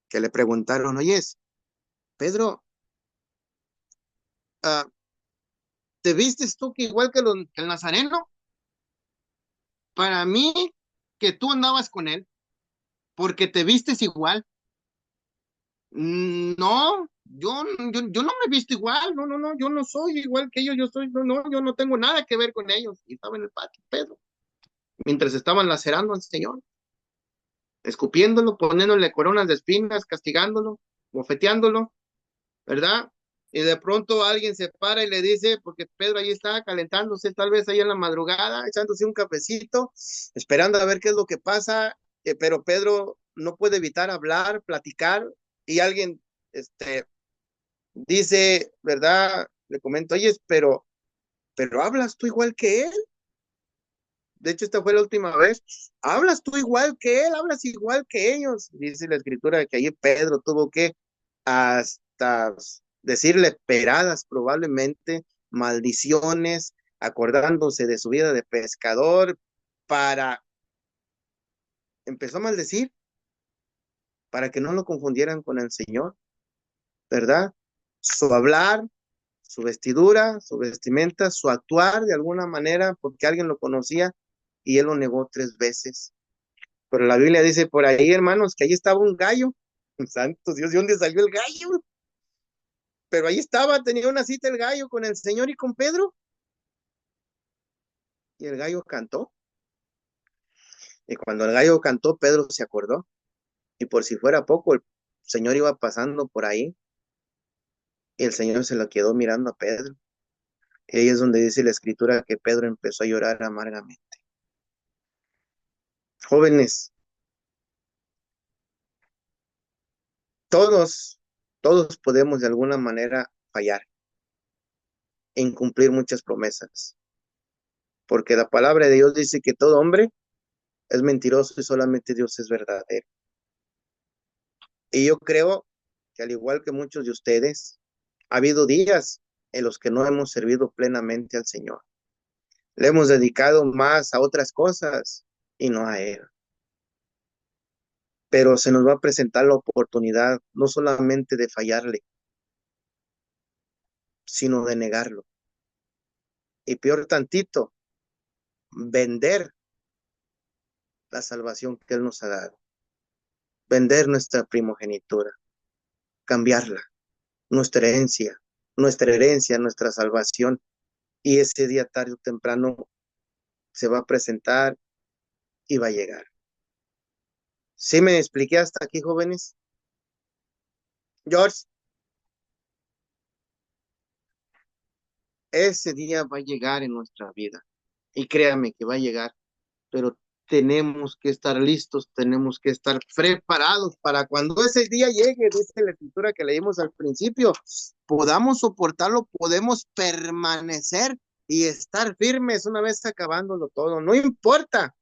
Que le preguntaron, oyes, Pedro, ah, ¿te vistes tú que igual que el Nazareno? Para mí, que tú andabas con él, porque te vistes igual. No, yo no me he visto igual, no, yo no soy igual que ellos, yo no tengo nada que ver con ellos. Y estaba en el patio, Pedro, mientras estaban lacerando al Señor, escupiéndolo, poniéndole coronas de espinas, castigándolo, bofeteándolo, ¿verdad? Y de pronto alguien se para y le dice, porque Pedro ahí está calentándose, tal vez ahí en la madrugada, echándose un cafecito, esperando a ver qué es lo que pasa, pero Pedro no puede evitar hablar, platicar, y alguien, dice, ¿verdad? Le comento, oye, pero hablas tú igual que él. De hecho, esta fue la última vez. Hablas tú igual que él, hablas igual que ellos. Dice la escritura que ahí Pedro tuvo que hasta decirle peradas, probablemente, maldiciones, acordándose de su vida de pescador. para, empezó a maldecir, para que no lo confundieran con el Señor, ¿verdad? Su hablar, su vestidura, su vestimenta, su actuar de alguna manera, porque alguien lo conocía y él lo negó 3 veces. Pero la Biblia dice por ahí, hermanos, que ahí estaba un gallo. Santo Dios, ¿de dónde salió el gallo? Pero ahí estaba, tenía una cita el gallo con el Señor y con Pedro. Y el gallo cantó. Y cuando el gallo cantó, Pedro se acordó. Y por si fuera poco, el Señor iba pasando por ahí. Y el Señor se lo quedó mirando a Pedro. Y ahí es donde dice la escritura que Pedro empezó a llorar amargamente. Jóvenes, todos, todos podemos de alguna manera fallar, incumplir muchas promesas. Porque la palabra de Dios dice que todo hombre es mentiroso y solamente Dios es verdadero. Y yo creo que al igual que muchos de ustedes, ha habido días en los que no hemos servido plenamente al Señor. Le hemos dedicado más a otras cosas y no a Él. Pero se nos va a presentar la oportunidad no solamente de fallarle, sino de negarlo. Y peor tantito, vender la salvación que Él nos ha dado. Vender nuestra primogenitura, cambiarla, nuestra herencia, nuestra salvación. Y ese día tarde o temprano se va a presentar y va a llegar. ¿Sí me expliqué hasta aquí, jóvenes? George, ese día va a llegar en nuestra vida. Y créame que va a llegar, pero tenemos que estar listos, tenemos que estar preparados para cuando ese día llegue, dice la escritura que leímos al principio, podamos soportarlo, podemos permanecer y estar firmes una vez acabándolo todo. No importa,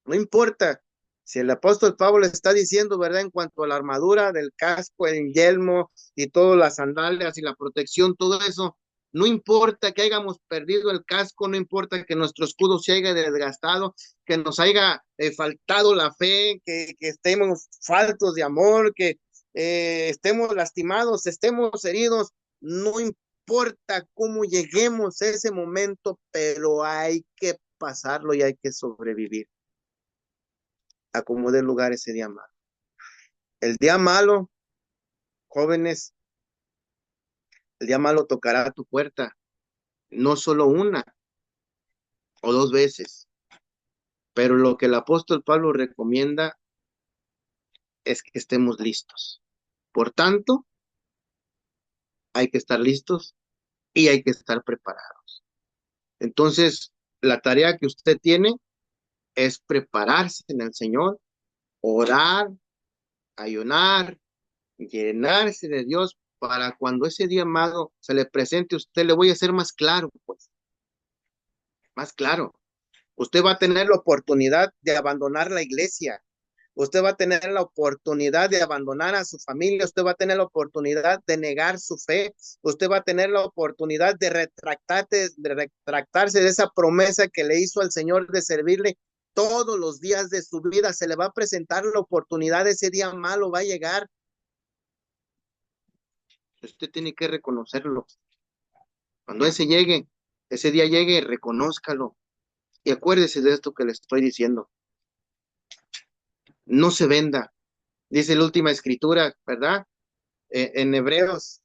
no importa si el apóstol Pablo está diciendo, ¿verdad? En cuanto a la armadura del casco, el yelmo y todas las sandalias y la protección, todo eso, no importa que hayamos perdido el casco, no importa que nuestro escudo se haya desgastado, que nos haya faltado la fe, que estemos faltos de amor, que estemos lastimados, estemos heridos, no importa cómo lleguemos a ese momento, pero hay que pasarlo y hay que sobrevivir. Acomode lugar ese día malo. El día malo, jóvenes, el día malo tocará a tu puerta, no solo una o 2 veces, pero lo que el apóstol Pablo recomienda es que estemos listos. Por tanto, hay que estar listos y hay que estar preparados. Entonces, la tarea que usted tiene es prepararse en el Señor, orar, ayunar, llenarse de Dios para cuando ese día amado se le presente a usted, le voy a hacer más claro, pues, más claro. Usted va a tener la oportunidad de abandonar la iglesia. Usted va a tener la oportunidad de abandonar a su familia. Usted va a tener la oportunidad de negar su fe. Usted va a tener la oportunidad de retractarse de esa promesa que le hizo al Señor de servirle todos los días de su vida. Se le va a presentar la oportunidad. Ese día malo va a llegar. Usted tiene que reconocerlo. Cuando ese día llegue, reconózcalo. Y acuérdese de esto que le estoy diciendo. No se venda. Dice la última escritura, ¿verdad? En Hebreos,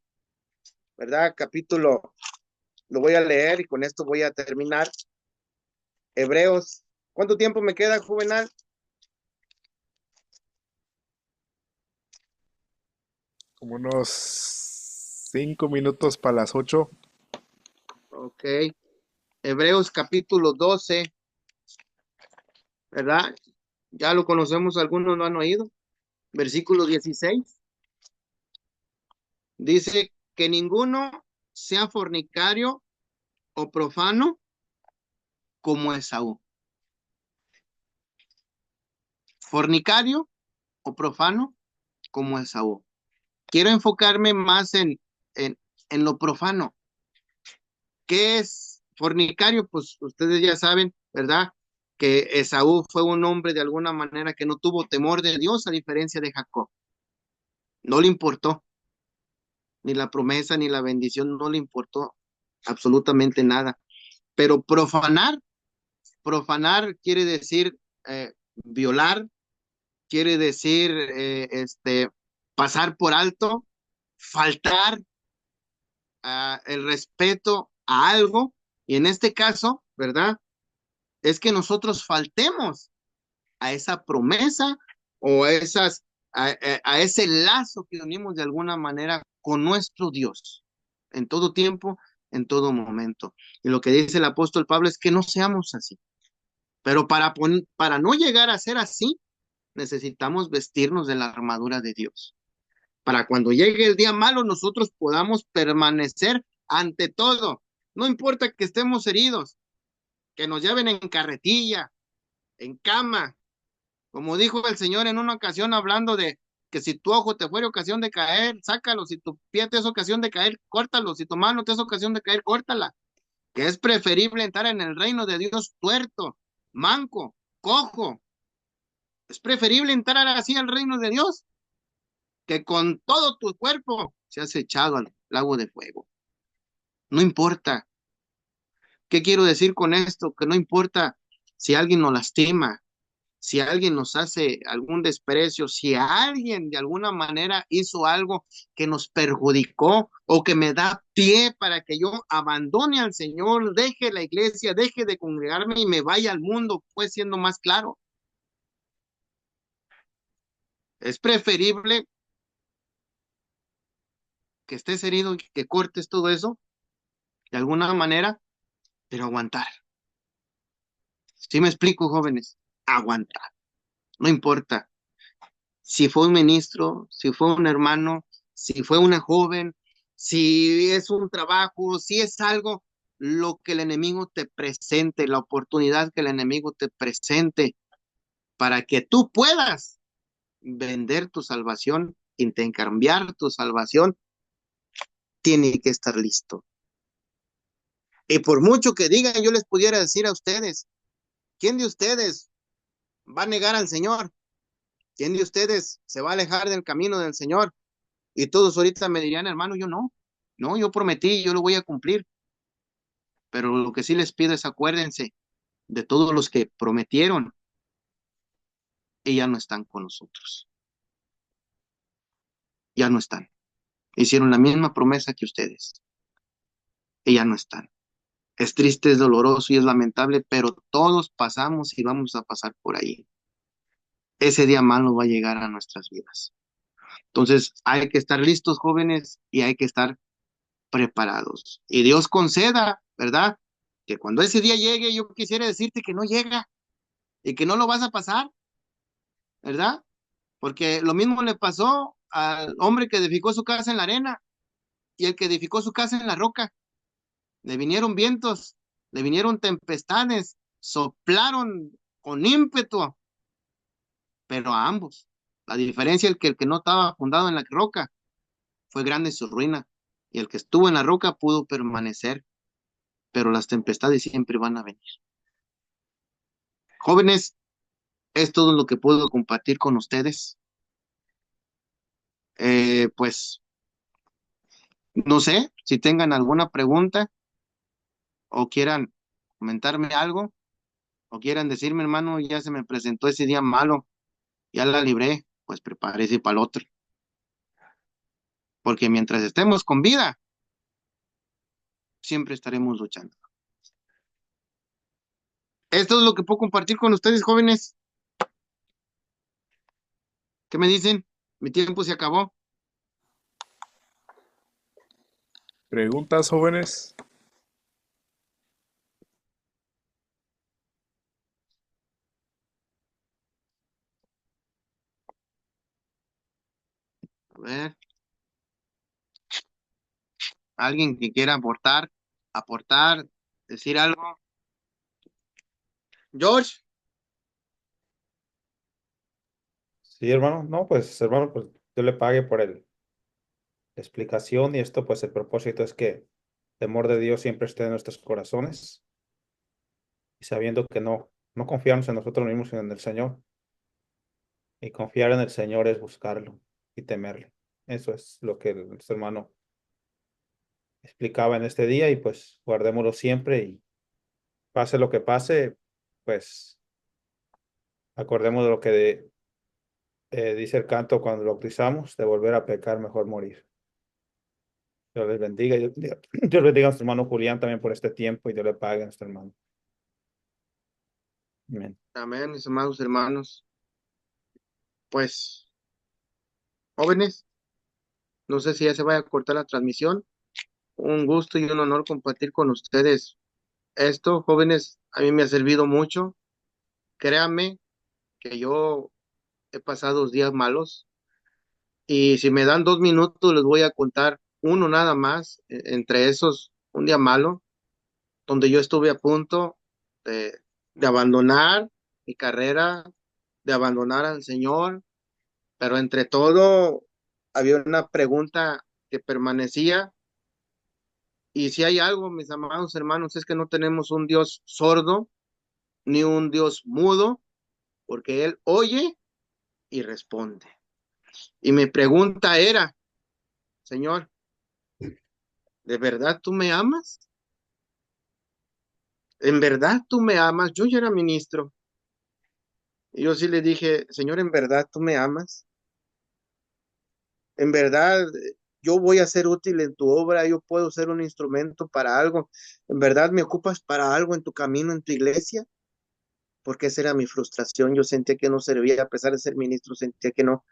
¿verdad? Capítulo, lo voy a leer y con esto voy a terminar. Hebreos, ¿cuánto tiempo me queda, Juvenal? Como unos 5 minutos para las 8. Ok. Hebreos capítulo 12, ¿verdad? Ya lo conocemos, algunos lo han oído. Versículo 16. Dice que ninguno sea fornicario o profano como Esaú. Fornicario o profano como Esaú. Quiero enfocarme más en lo profano. ¿Qué es fornicario? Pues ustedes ya saben, ¿verdad? Que Esaú fue un hombre de alguna manera que no tuvo temor de Dios a diferencia de Jacob. No le importó ni la promesa ni la bendición, no le importó absolutamente nada. Pero profanar quiere decir violar, quiere decir pasar por alto, faltar el respeto a algo, y en este caso, ¿verdad? Es que nosotros faltemos a esa promesa o a ese lazo que unimos de alguna manera con nuestro Dios en todo tiempo, en todo momento. Y lo que dice el apóstol Pablo es que no seamos así. Pero para no llegar a ser así, necesitamos vestirnos de la armadura de Dios. Para cuando llegue el día malo, nosotros podamos permanecer ante todo. No importa que estemos heridos, que nos lleven en carretilla, en cama, como dijo el Señor en una ocasión hablando de que si tu ojo te fuera ocasión de caer, sácalo, si tu pie te es ocasión de caer, córtalo, si tu mano te es ocasión de caer, córtala, que es preferible entrar en el reino de Dios tuerto, manco, cojo. Es preferible entrar así al reino de Dios que con todo tu cuerpo seas echado al lago de fuego. No importa. ¿Qué quiero decir con esto? Que no importa si alguien nos lastima, si alguien nos hace algún desprecio, si alguien de alguna manera hizo algo que nos perjudicó o que me da pie para que yo abandone al Señor, deje la iglesia, deje de congregarme y me vaya al mundo, pues siendo más claro. Es preferible que estés herido y que cortes todo eso de alguna manera, pero aguantar. ¿Sí me explico, jóvenes? Aguantar. No importa si fue un ministro, si fue un hermano, si fue una joven, si es un trabajo, si es algo, lo que el enemigo te presente, la oportunidad que el enemigo te presente para que tú puedas vender tu salvación, intercambiar tu salvación, tiene que estar listo. Y por mucho que digan, yo les pudiera decir a ustedes, ¿quién de ustedes va a negar al Señor? ¿Quién de ustedes se va a alejar del camino del Señor? Y todos ahorita me dirían, hermano, yo no, yo prometí, yo lo voy a cumplir. Pero lo que sí les pido es acuérdense de todos los que prometieron y ya no están con nosotros. Ya no están. Hicieron la misma promesa que ustedes y ya no están. Es triste, es doloroso y es lamentable, pero todos pasamos y vamos a pasar por ahí. Ese día malo va a llegar a nuestras vidas. Entonces hay que estar listos, jóvenes, y hay que estar preparados. Y Dios conceda, ¿verdad? Que cuando ese día llegue, yo quisiera decirte que no llega y que no lo vas a pasar, ¿verdad? Porque lo mismo le pasó al hombre que edificó su casa en la arena y el que edificó su casa en la roca. Le vinieron vientos, le vinieron tempestades, soplaron con ímpetu, pero a ambos. La diferencia es que el que no estaba fundado en la roca fue grande su ruina y el que estuvo en la roca pudo permanecer, pero las tempestades siempre van a venir. Jóvenes, es todo lo que puedo compartir con ustedes. Pues no sé si tengan alguna pregunta o quieran comentarme algo o quieran decirme, hermano, ya se me presentó ese día malo, ya la libré, pues prepárese para el otro. Porque mientras estemos con vida, siempre estaremos luchando. Esto es lo que puedo compartir con ustedes, jóvenes. ¿Qué me dicen? Mi tiempo se acabó. ¿Preguntas, jóvenes? A ver, alguien que quiera aportar, decir algo. George, Sí, hermano. No, pues, hermano, pues yo le pague por la explicación y esto, pues el propósito es que el temor de Dios siempre esté en nuestros corazones y sabiendo que no confiamos en nosotros mismos, sino en el Señor. Y confiar en el Señor es buscarlo y temerle. Eso es lo que nuestro hermano explicaba en este día y pues guardémoslo siempre y pase lo que pase, pues acordemos de lo que dice el canto cuando lo bautizamos, de volver a pecar, mejor morir. Dios les bendiga. Dios bendiga a nuestro hermano Julián también por este tiempo y Dios le pague a nuestro hermano. Amén. Amén, mis amados hermanos. Pues, jóvenes, no sé si ya se vaya a cortar la transmisión. Un gusto y un honor compartir con ustedes esto, jóvenes. A mí me ha servido mucho. Créanme que yo he pasado días malos y si me dan 2 minutos les voy a contar uno nada más, entre esos, un día malo, donde yo estuve a punto de abandonar mi carrera, de abandonar al Señor, pero entre todo había una pregunta que permanecía. Y si hay algo, mis amados hermanos, es que no tenemos un Dios sordo ni un Dios mudo, porque Él oye y responde. Y mi pregunta era, Señor, ¿de verdad tú me amas? ¿En verdad tú me amas? Yo ya era ministro. Y yo sí le dije, Señor, ¿en verdad tú me amas? ¿En verdad yo voy a ser útil en tu obra? ¿Yo puedo ser un instrumento para algo? ¿En verdad me ocupas para algo en tu camino, en tu iglesia? Porque esa era mi frustración. Yo sentía que no servía, a pesar de ser ministro, sentía que no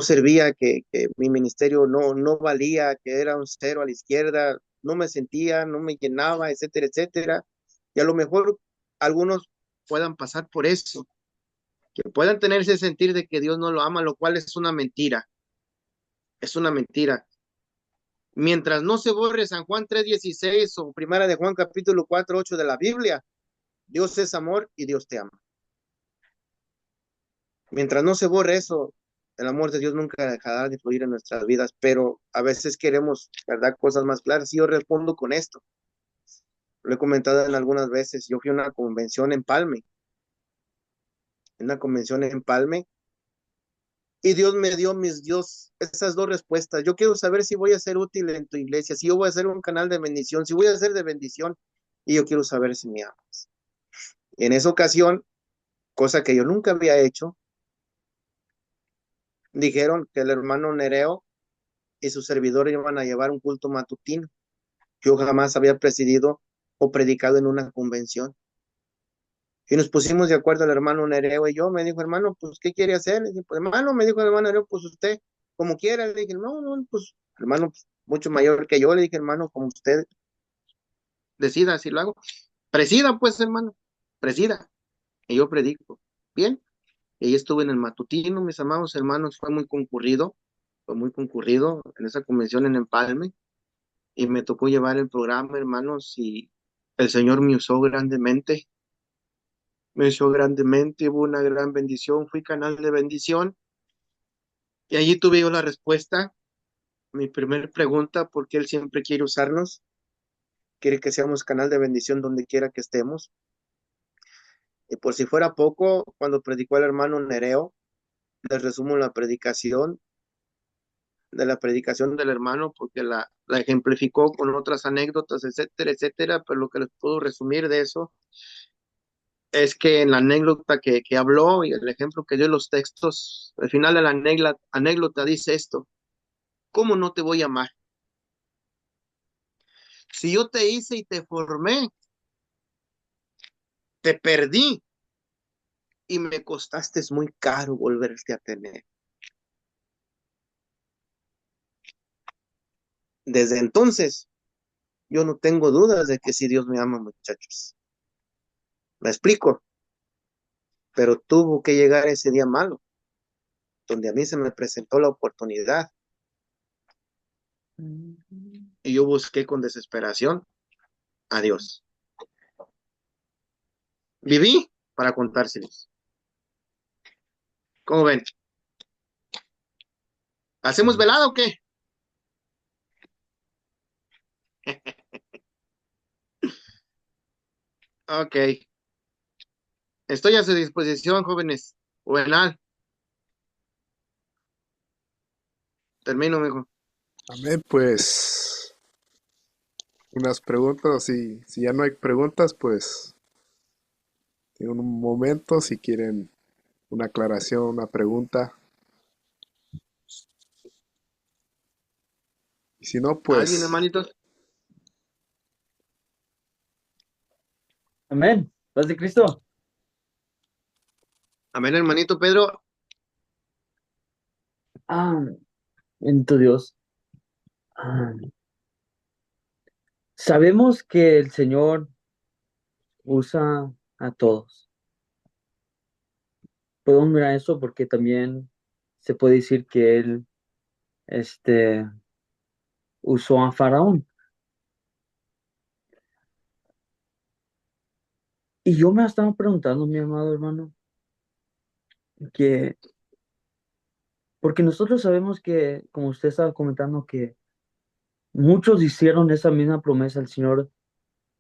servía, que mi ministerio no valía, que era un cero a la izquierda, no me sentía, no me llenaba, etcétera, etcétera. Y a lo mejor algunos puedan pasar por eso, que puedan tener ese sentir de que Dios no lo ama, lo cual es una mentira. Mientras no se borre San Juan 3:16 o Primera de Juan capítulo 4:8 de la Biblia, Dios es amor y Dios te ama. Mientras no se borre eso, el amor de Dios nunca dejará de fluir en nuestras vidas, pero a veces queremos, ¿verdad?, cosas más claras. Y yo respondo con esto. Lo he comentado en algunas veces. Yo fui a una convención en Palme, y Dios me dio esas dos respuestas. Yo quiero saber si voy a ser útil en tu iglesia, si yo voy a ser un canal de bendición, si voy a ser de bendición, y yo quiero saber si me amas. Y en esa ocasión, cosa que yo nunca había hecho, dijeron que el hermano Nereo y su servidor iban a llevar un culto matutino. Yo jamás había presidido o predicado en una convención. Y nos pusimos de acuerdo el hermano Nereo y yo. Me dijo, hermano, pues, ¿qué quiere hacer? Le dije, pues, hermano, me dijo el hermano Nereo, pues usted, como quiera. Le dije, no, pues, hermano, pues, mucho mayor que yo. Le dije, hermano, como usted decida si lo hago. Presida, pues, hermano, presida. Y yo predico. Bien. Y ahí estuve en el matutino, mis amados hermanos, fue muy concurrido en esa convención en Empalme. Y me tocó llevar el programa, hermanos, y el Señor me usó grandemente, hubo una gran bendición, fui canal de bendición, y allí tuve yo la respuesta, mi primer pregunta, porque Él siempre quiere usarnos, quiere que seamos canal de bendición donde quiera que estemos, y por si fuera poco, cuando predicó el hermano Nereo, les resumo la predicación del hermano, porque la ejemplificó con otras anécdotas, etcétera, etcétera, pero lo que les puedo resumir de eso es que en la anécdota que habló y el ejemplo que dio en los textos, al final de la anécdota dice esto: ¿cómo no te voy a amar? Si yo te hice y te formé, te perdí y me costaste muy caro volverte a tener. Desde entonces, yo no tengo dudas de que sí Dios me ama, muchachos. Me explico, pero tuvo que llegar ese día malo, donde a mí se me presentó la oportunidad y yo busqué con desesperación a Dios. Viví para contárselos. ¿Cómo ven? ¿Hacemos velada o qué? Ok. Estoy a su disposición, jóvenes. Juvenal, termino, mijo. Amén, pues unas preguntas, si ya no hay preguntas, pues en un momento, si quieren una aclaración, una pregunta, y si no, ¿Alguien, pues hermanitos? Amén. Paz de Cristo. Amén, hermanito Pedro. Ah, bendito Dios. Ah, sabemos que el Señor usa a todos. Podemos mirar eso porque también se puede decir que Él, este, usó a Faraón. Y yo me estaba preguntando, mi amado hermano, que, porque nosotros sabemos que, como usted estaba comentando, que muchos hicieron esa misma promesa al Señor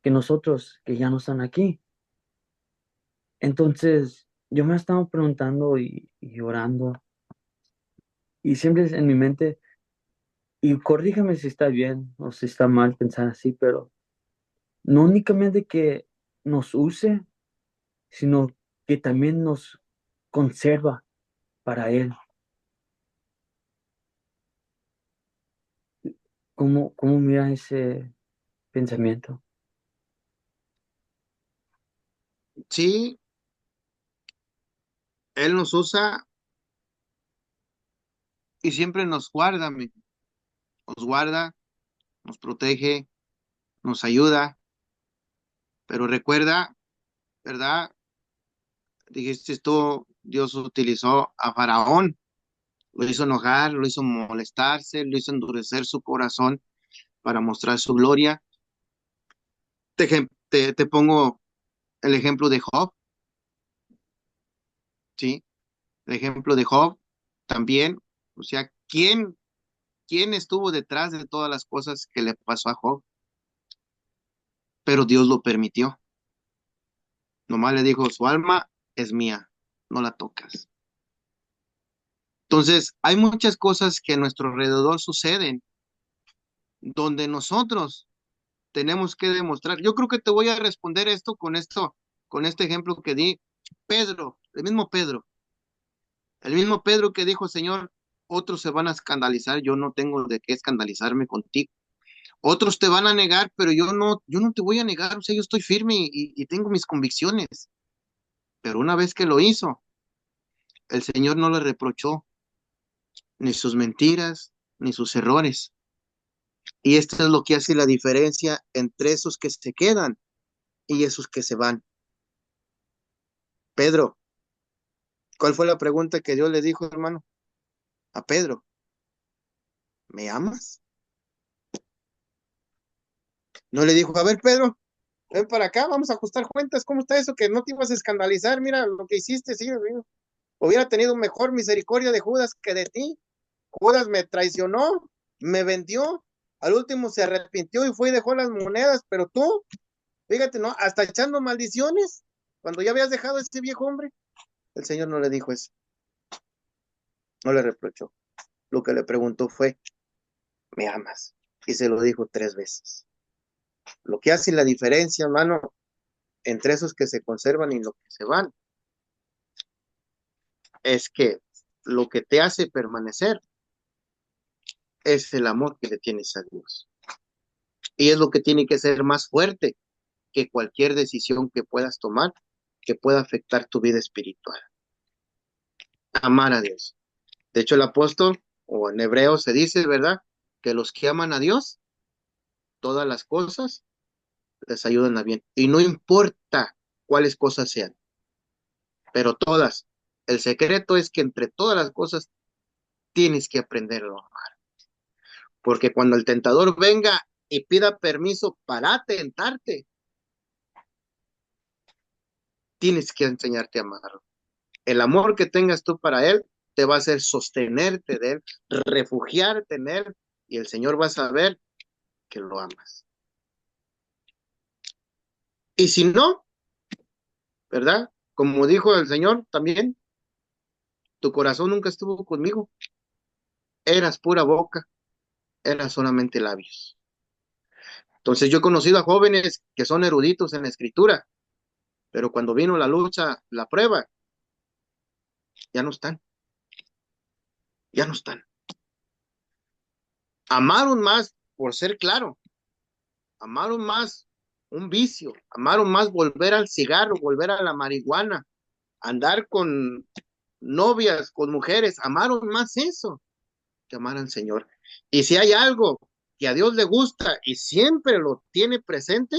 que nosotros, que ya no están aquí. Entonces, yo me estaba preguntando y orando, y siempre en mi mente, y corríjame si está bien o si está mal pensar así, pero no únicamente que nos use, sino que también nos conserva para Él. ¿Cómo mira ese pensamiento? Sí, Él nos usa y siempre nos guarda, mijo. Nos guarda, nos protege, nos ayuda. Pero recuerda, ¿verdad? Dijiste tú, Dios utilizó a Faraón. Lo hizo enojar, lo hizo molestarse, lo hizo endurecer su corazón para mostrar su gloria. Te pongo el ejemplo de Job, ¿sí? El ejemplo de Job también. O sea, ¿quién estuvo detrás de todas las cosas que le pasó a Job? Pero Dios lo permitió. Nomás le dijo, su alma es mía, no la tocas. Entonces, hay muchas cosas que a nuestro alrededor suceden donde nosotros tenemos que demostrar. Yo creo que te voy a responder esto, con este ejemplo que di. Pedro, el mismo Pedro que dijo, Señor, otros se van a escandalizar, yo no tengo de qué escandalizarme contigo. Otros te van a negar, pero yo no te voy a negar, o sea, yo estoy firme y tengo mis convicciones. Pero una vez que lo hizo, el Señor no le reprochó ni sus mentiras, ni sus errores. Y esto es lo que hace la diferencia entre esos que se quedan y esos que se van. Pedro, ¿cuál fue la pregunta que Dios le dijo, hermano? A Pedro, ¿me amas? No le dijo, a ver, Pedro, ven para acá, vamos a ajustar cuentas. ¿Cómo está eso? Que no te ibas a escandalizar. Mira lo que hiciste, sí, amigo. Hubiera tenido mejor misericordia de Judas que de ti. Judas me traicionó, me vendió. Al último se arrepintió y fue y dejó las monedas. Pero tú, fíjate, ¿no? Hasta echando maldiciones. Cuando ya habías dejado a ese viejo hombre. El Señor no le dijo eso. No le reprochó. Lo que le preguntó fue, ¿me amas? Y se lo dijo 3 veces. Lo que hace la diferencia, hermano, entre esos que se conservan y los que se van, es que lo que te hace permanecer es el amor que le tienes a Dios. Y es lo que tiene que ser más fuerte que cualquier decisión que puedas tomar que pueda afectar tu vida espiritual. Amar a Dios. De hecho, el apóstol, o en hebreo se dice, ¿verdad? Que los que aman a Dios, todas las cosas les ayudan a bien. Y no importa cuáles cosas sean, pero todas. El secreto es que entre todas las cosas tienes que aprenderlo. Porque cuando el tentador venga y pida permiso para tentarte, tienes que enseñarte a amarlo. El amor que tengas tú para él te va a hacer sostenerte de él, refugiarte en él, y el Señor va a saber que lo amas. Y si no, ¿verdad? como dijo el Señor también, tu corazón nunca estuvo conmigo, eras pura boca, eras solamente labios. Entonces yo he conocido a jóvenes que son eruditos en la escritura, pero cuando vino la lucha, la prueba, ya no están, ya no están. Amaron más, por ser claro, amaron más un vicio, amaron más volver al cigarro, volver a la marihuana, andar con novias, con mujeres, amaron más eso que amar al Señor. Y si hay algo que a Dios le gusta y siempre lo tiene presente,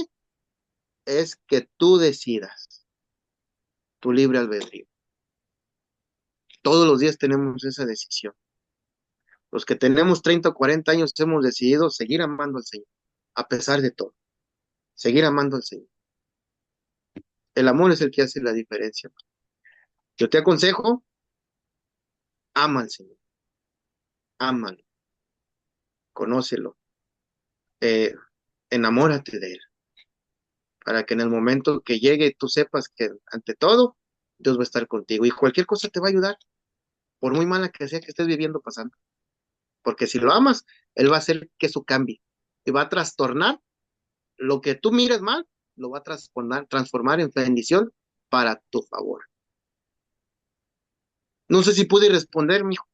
es que tú decidas, tu libre albedrío. Todos los días tenemos esa decisión. Los que tenemos 30 o 40 años hemos decidido seguir amando al Señor, a pesar de todo, seguir amando al Señor. El amor es el que hace la diferencia. Yo te aconsejo, ama al Señor, ámalo, conócelo, eh, enamórate de Él, para que en el momento que llegue tú sepas que ante todo Dios va a estar contigo y cualquier cosa te va a ayudar, por muy mala que sea que estés viviendo pasando. Porque si lo amas, Él va a hacer que eso cambie y va a trastornar lo que tú mires mal, lo va a transformar en bendición para tu favor. No sé si pude responder, mijo.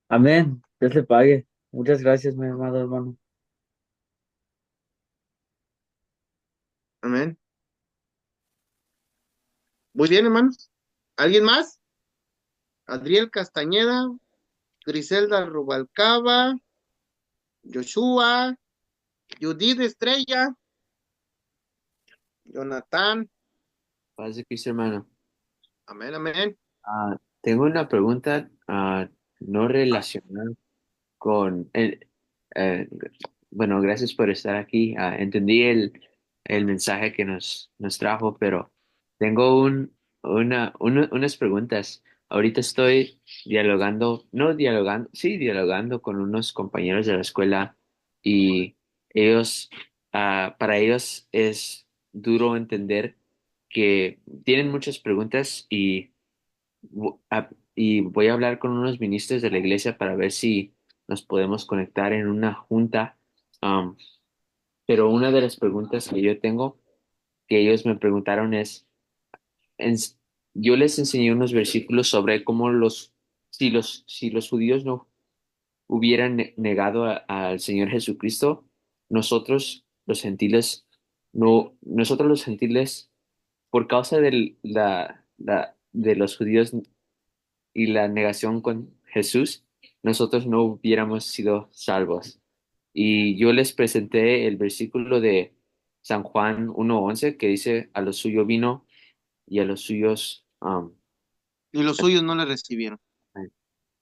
Amén. Dios le pague. Muchas gracias, mi amado hermano. Amén. Muy bien, hermanos. ¿Alguien más? Adriel Castañeda, Griselda Rubalcaba, Joshua, Judith Estrella, Jonathan. Paz de Cristo, hermano. Amén, amén. Tengo una pregunta no relacionada con eh, bueno, gracias por estar aquí. Entendí el mensaje que nos trajo, pero tengo unas preguntas. Ahorita estoy dialogando, no dialogando, sí, dialogando con unos compañeros de la escuela y ellos, para ellos es duro entender que tienen muchas preguntas y voy a hablar con unos ministros de la iglesia para ver si nos podemos conectar en una junta. Um, pero una de las preguntas que yo tengo, que ellos me preguntaron es, en- yo les enseñé unos versículos sobre cómo si los judíos no hubieran negado al Señor Jesucristo, nosotros los gentiles, por causa de los judíos y la negación con Jesús, nosotros no hubiéramos sido salvos. Y yo les presenté el versículo de San Juan 1:11 que dice, a lo suyo vino y a los suyos... Y los suyos no le recibieron.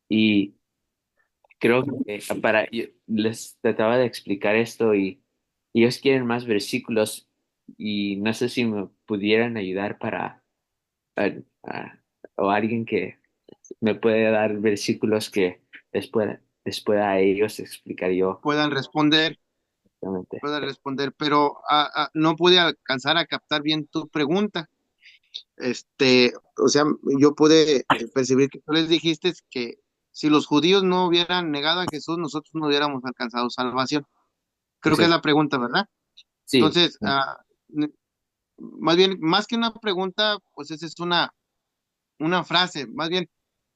y creo que yo les trataba de explicar esto y ellos quieren más versículos y no sé si me pudieran ayudar a- a- o alguien que me puede dar versículos que después a ellos explicar yo Puedan responder, exactamente. pero no pude alcanzar a captar bien tu pregunta. O sea, yo pude percibir que tú les dijiste que si los judíos no hubieran negado a Jesús, nosotros no hubiéramos alcanzado salvación. Creo que es Exacto. la pregunta, ¿verdad? Sí, Entonces, más bien, más que una pregunta, pues esa es una frase. Más bien,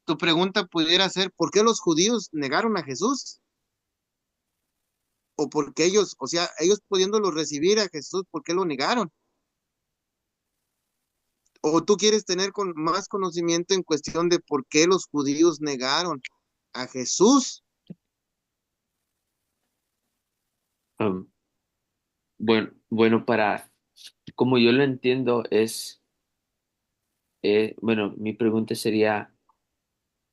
tu pregunta pudiera ser, ¿por qué los judíos negaron a Jesús? O porque ellos, o sea, ellos pudiéndolo recibir a Jesús, ¿por qué lo negaron? O tú quieres tener más conocimiento en cuestión de por qué los judíos negaron a Jesús. um, bueno, como yo lo entiendo, bueno, mi pregunta sería,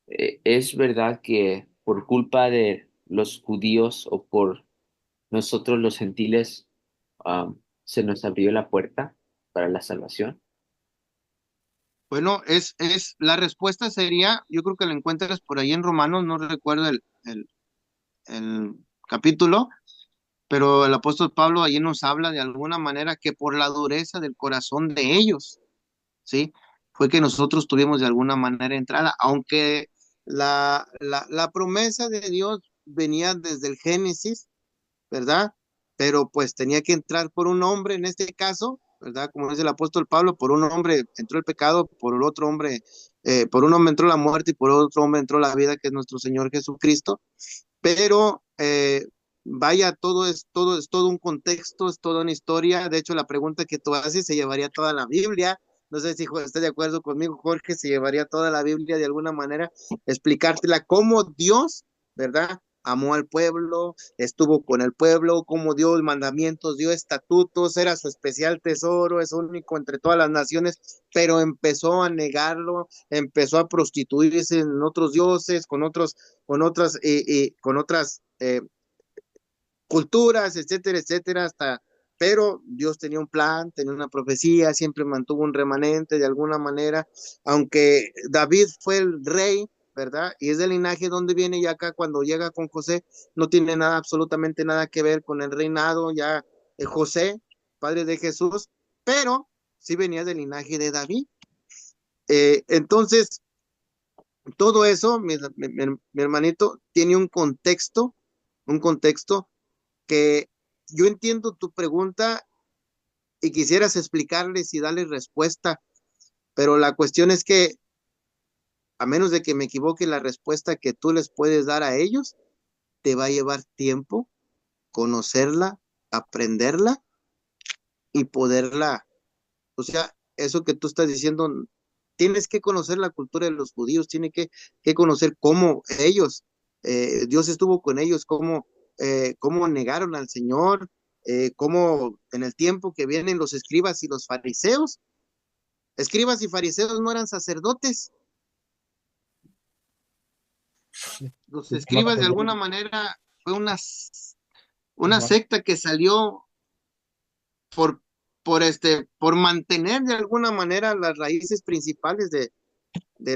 ¿es verdad que por culpa de los judíos o por nosotros los gentiles, se nos abrió la puerta para la salvación? Bueno, la respuesta sería, yo creo que la encuentras por ahí en Romanos, no recuerdo el capítulo, pero el apóstol Pablo allí nos habla de alguna manera que por la dureza del corazón de ellos, ¿sí? Fue que nosotros tuvimos de alguna manera entrada, aunque la promesa de Dios venía desde el Génesis, ¿verdad? Pero pues tenía que entrar por un hombre en este caso, ¿verdad? Como dice el apóstol Pablo, por un hombre entró el pecado, por el otro hombre, por un hombre entró la muerte y por otro hombre entró la vida, que es nuestro Señor Jesucristo. Pero vaya, es todo un contexto, es toda una historia. De hecho, la pregunta que tú haces se llevaría toda la Biblia. No sé si estás de acuerdo conmigo, Jorge, se llevaría toda la Biblia de alguna manera, explicártela cómo Dios, ¿verdad? Amó al pueblo, estuvo con el pueblo, cómo dio mandamientos, dio estatutos, era su especial tesoro, es único entre todas las naciones, pero empezó a negarlo, empezó a prostituirse en otros dioses, con otras culturas, etcétera, etcétera, pero Dios tenía un plan, tenía una profecía, siempre mantuvo un remanente de alguna manera, aunque David fue el rey, ¿verdad? Y es del linaje donde viene, y acá cuando llega con José, no tiene nada, absolutamente nada que ver con el reinado, ya José, padre de Jesús, pero sí venía del linaje de David. Entonces, todo eso, mi hermanito, tiene un contexto que yo entiendo tu pregunta y quisieras explicarles y darles respuesta, pero la cuestión es que, a menos de que me equivoque, la respuesta que tú les puedes dar a ellos te va a llevar tiempo conocerla, aprenderla y poderla, o sea, eso que tú estás diciendo, tienes que conocer la cultura de los judíos, tienes que conocer cómo ellos, Dios estuvo con ellos, cómo negaron al Señor, cómo en el tiempo que vienen los escribas y los fariseos, escribas y fariseos no eran sacerdotes, los Sí, hermano, escribas de pues, alguna manera fue una hermano, secta que salió por, por mantener de alguna manera las raíces principales de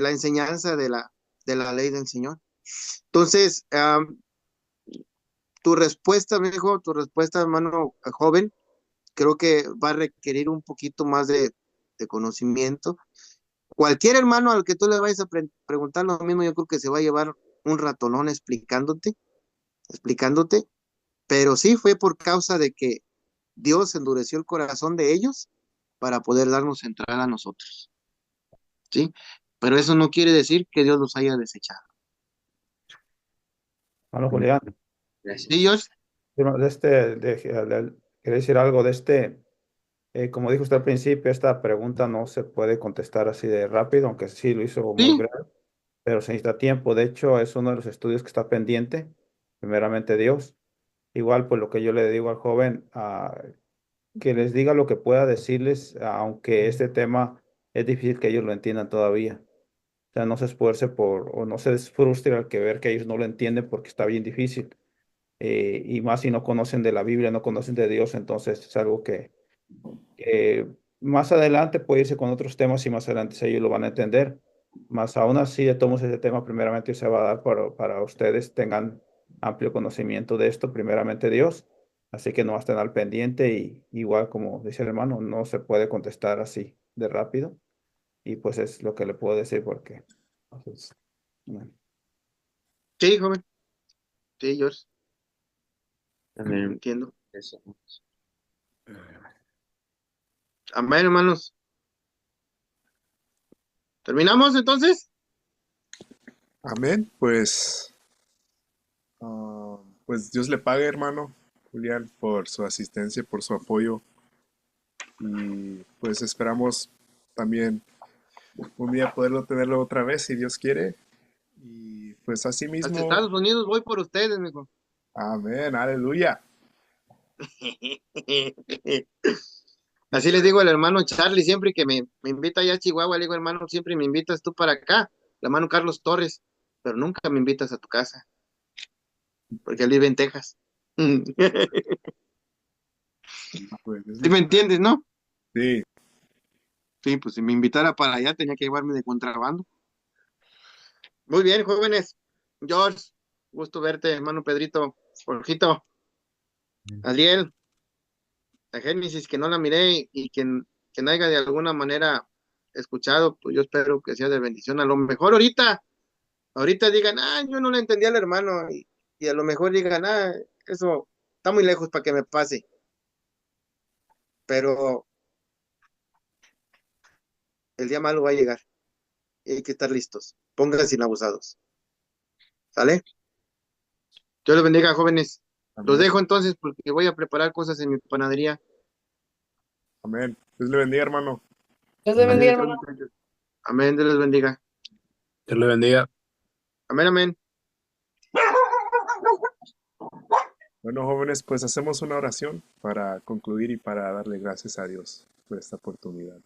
la enseñanza de la ley del Señor. Entonces, tu respuesta, mi hijo, tu respuesta, hermano joven, creo que va a requerir un poquito más de conocimiento. Cualquier hermano al que tú le vayas a preguntar lo mismo, yo creo que se va a llevar un ratonón explicándote, pero sí fue por causa de que Dios endureció el corazón de ellos para poder darnos entrada a nosotros, ¿sí? Pero eso no quiere decir que Dios los haya desechado. hermano Julián, ¿Sí, Gracias. George? de quería decir algo de como dijo usted al principio, esta pregunta no se puede contestar así de rápido, aunque sí lo hizo muy Sí, breve, pero se necesita tiempo. De hecho, es uno de los estudios que está pendiente, primeramente Dios. Igual, pues lo que yo le digo al joven, que les diga lo que pueda decirles, aunque este tema es difícil que ellos lo entiendan todavía. O sea, no se esfuerce o no se frustre al que ver que ellos no lo entienden porque está bien difícil. Y más si no conocen de la Biblia, no conocen de Dios, entonces es algo que más adelante puede irse con otros temas y más adelante ellos lo van a entender. Más aún así, de todos modos, ese tema primeramente se va a dar para ustedes tengan amplio conocimiento de esto, primeramente Dios. Así que no estén al pendiente y igual como dice el hermano, no se puede contestar así de rápido. Y pues es lo que le puedo decir porque entonces, bueno. sí, joven. Sí, George, Amén. entiendo. Eso. Amén, hermanos. ¿Terminamos entonces? Amén. Pues Dios le pague, hermano Julián, por su asistencia, por su apoyo. Y pues esperamos también un día poderlo tenerlo otra vez, si Dios quiere. Y pues así Hasta mismo, Estados Unidos voy por ustedes, mijo. amén, aleluya. Así les digo al hermano Charlie siempre que me invita allá a Chihuahua, le digo, hermano, siempre me invitas tú para acá, el hermano Carlos Torres, pero nunca me invitas a tu casa, porque él vive en Texas. Pues Dios ¿Sí le- me entiendes, no? Sí, Sí, pues si me invitara para allá tenía que llevarme de contrabando. Muy bien, jóvenes. George, gusto verte, hermano Pedrito, Jorgito. Adriel, la Génesis, que no la miré y que no haya de alguna manera escuchado, pues yo espero que sea de bendición. A lo mejor ahorita digan, yo no le entendí al hermano, y a lo mejor digan, eso está muy lejos para que me pase, pero el día malo va a llegar y hay que estar listos. Pónganse sin abusados, ¿sale? Dios les bendiga, jóvenes. Los Amén. dejo entonces porque voy a preparar cosas en mi panadería. Amén. Dios le bendiga, hermano. Dios te Así bendiga, es, hermano. muchachos. Amén, Dios les bendiga. Dios le bendiga. Amén, amén. Bueno, jóvenes, pues hacemos una oración para concluir y para darle gracias a Dios por esta oportunidad.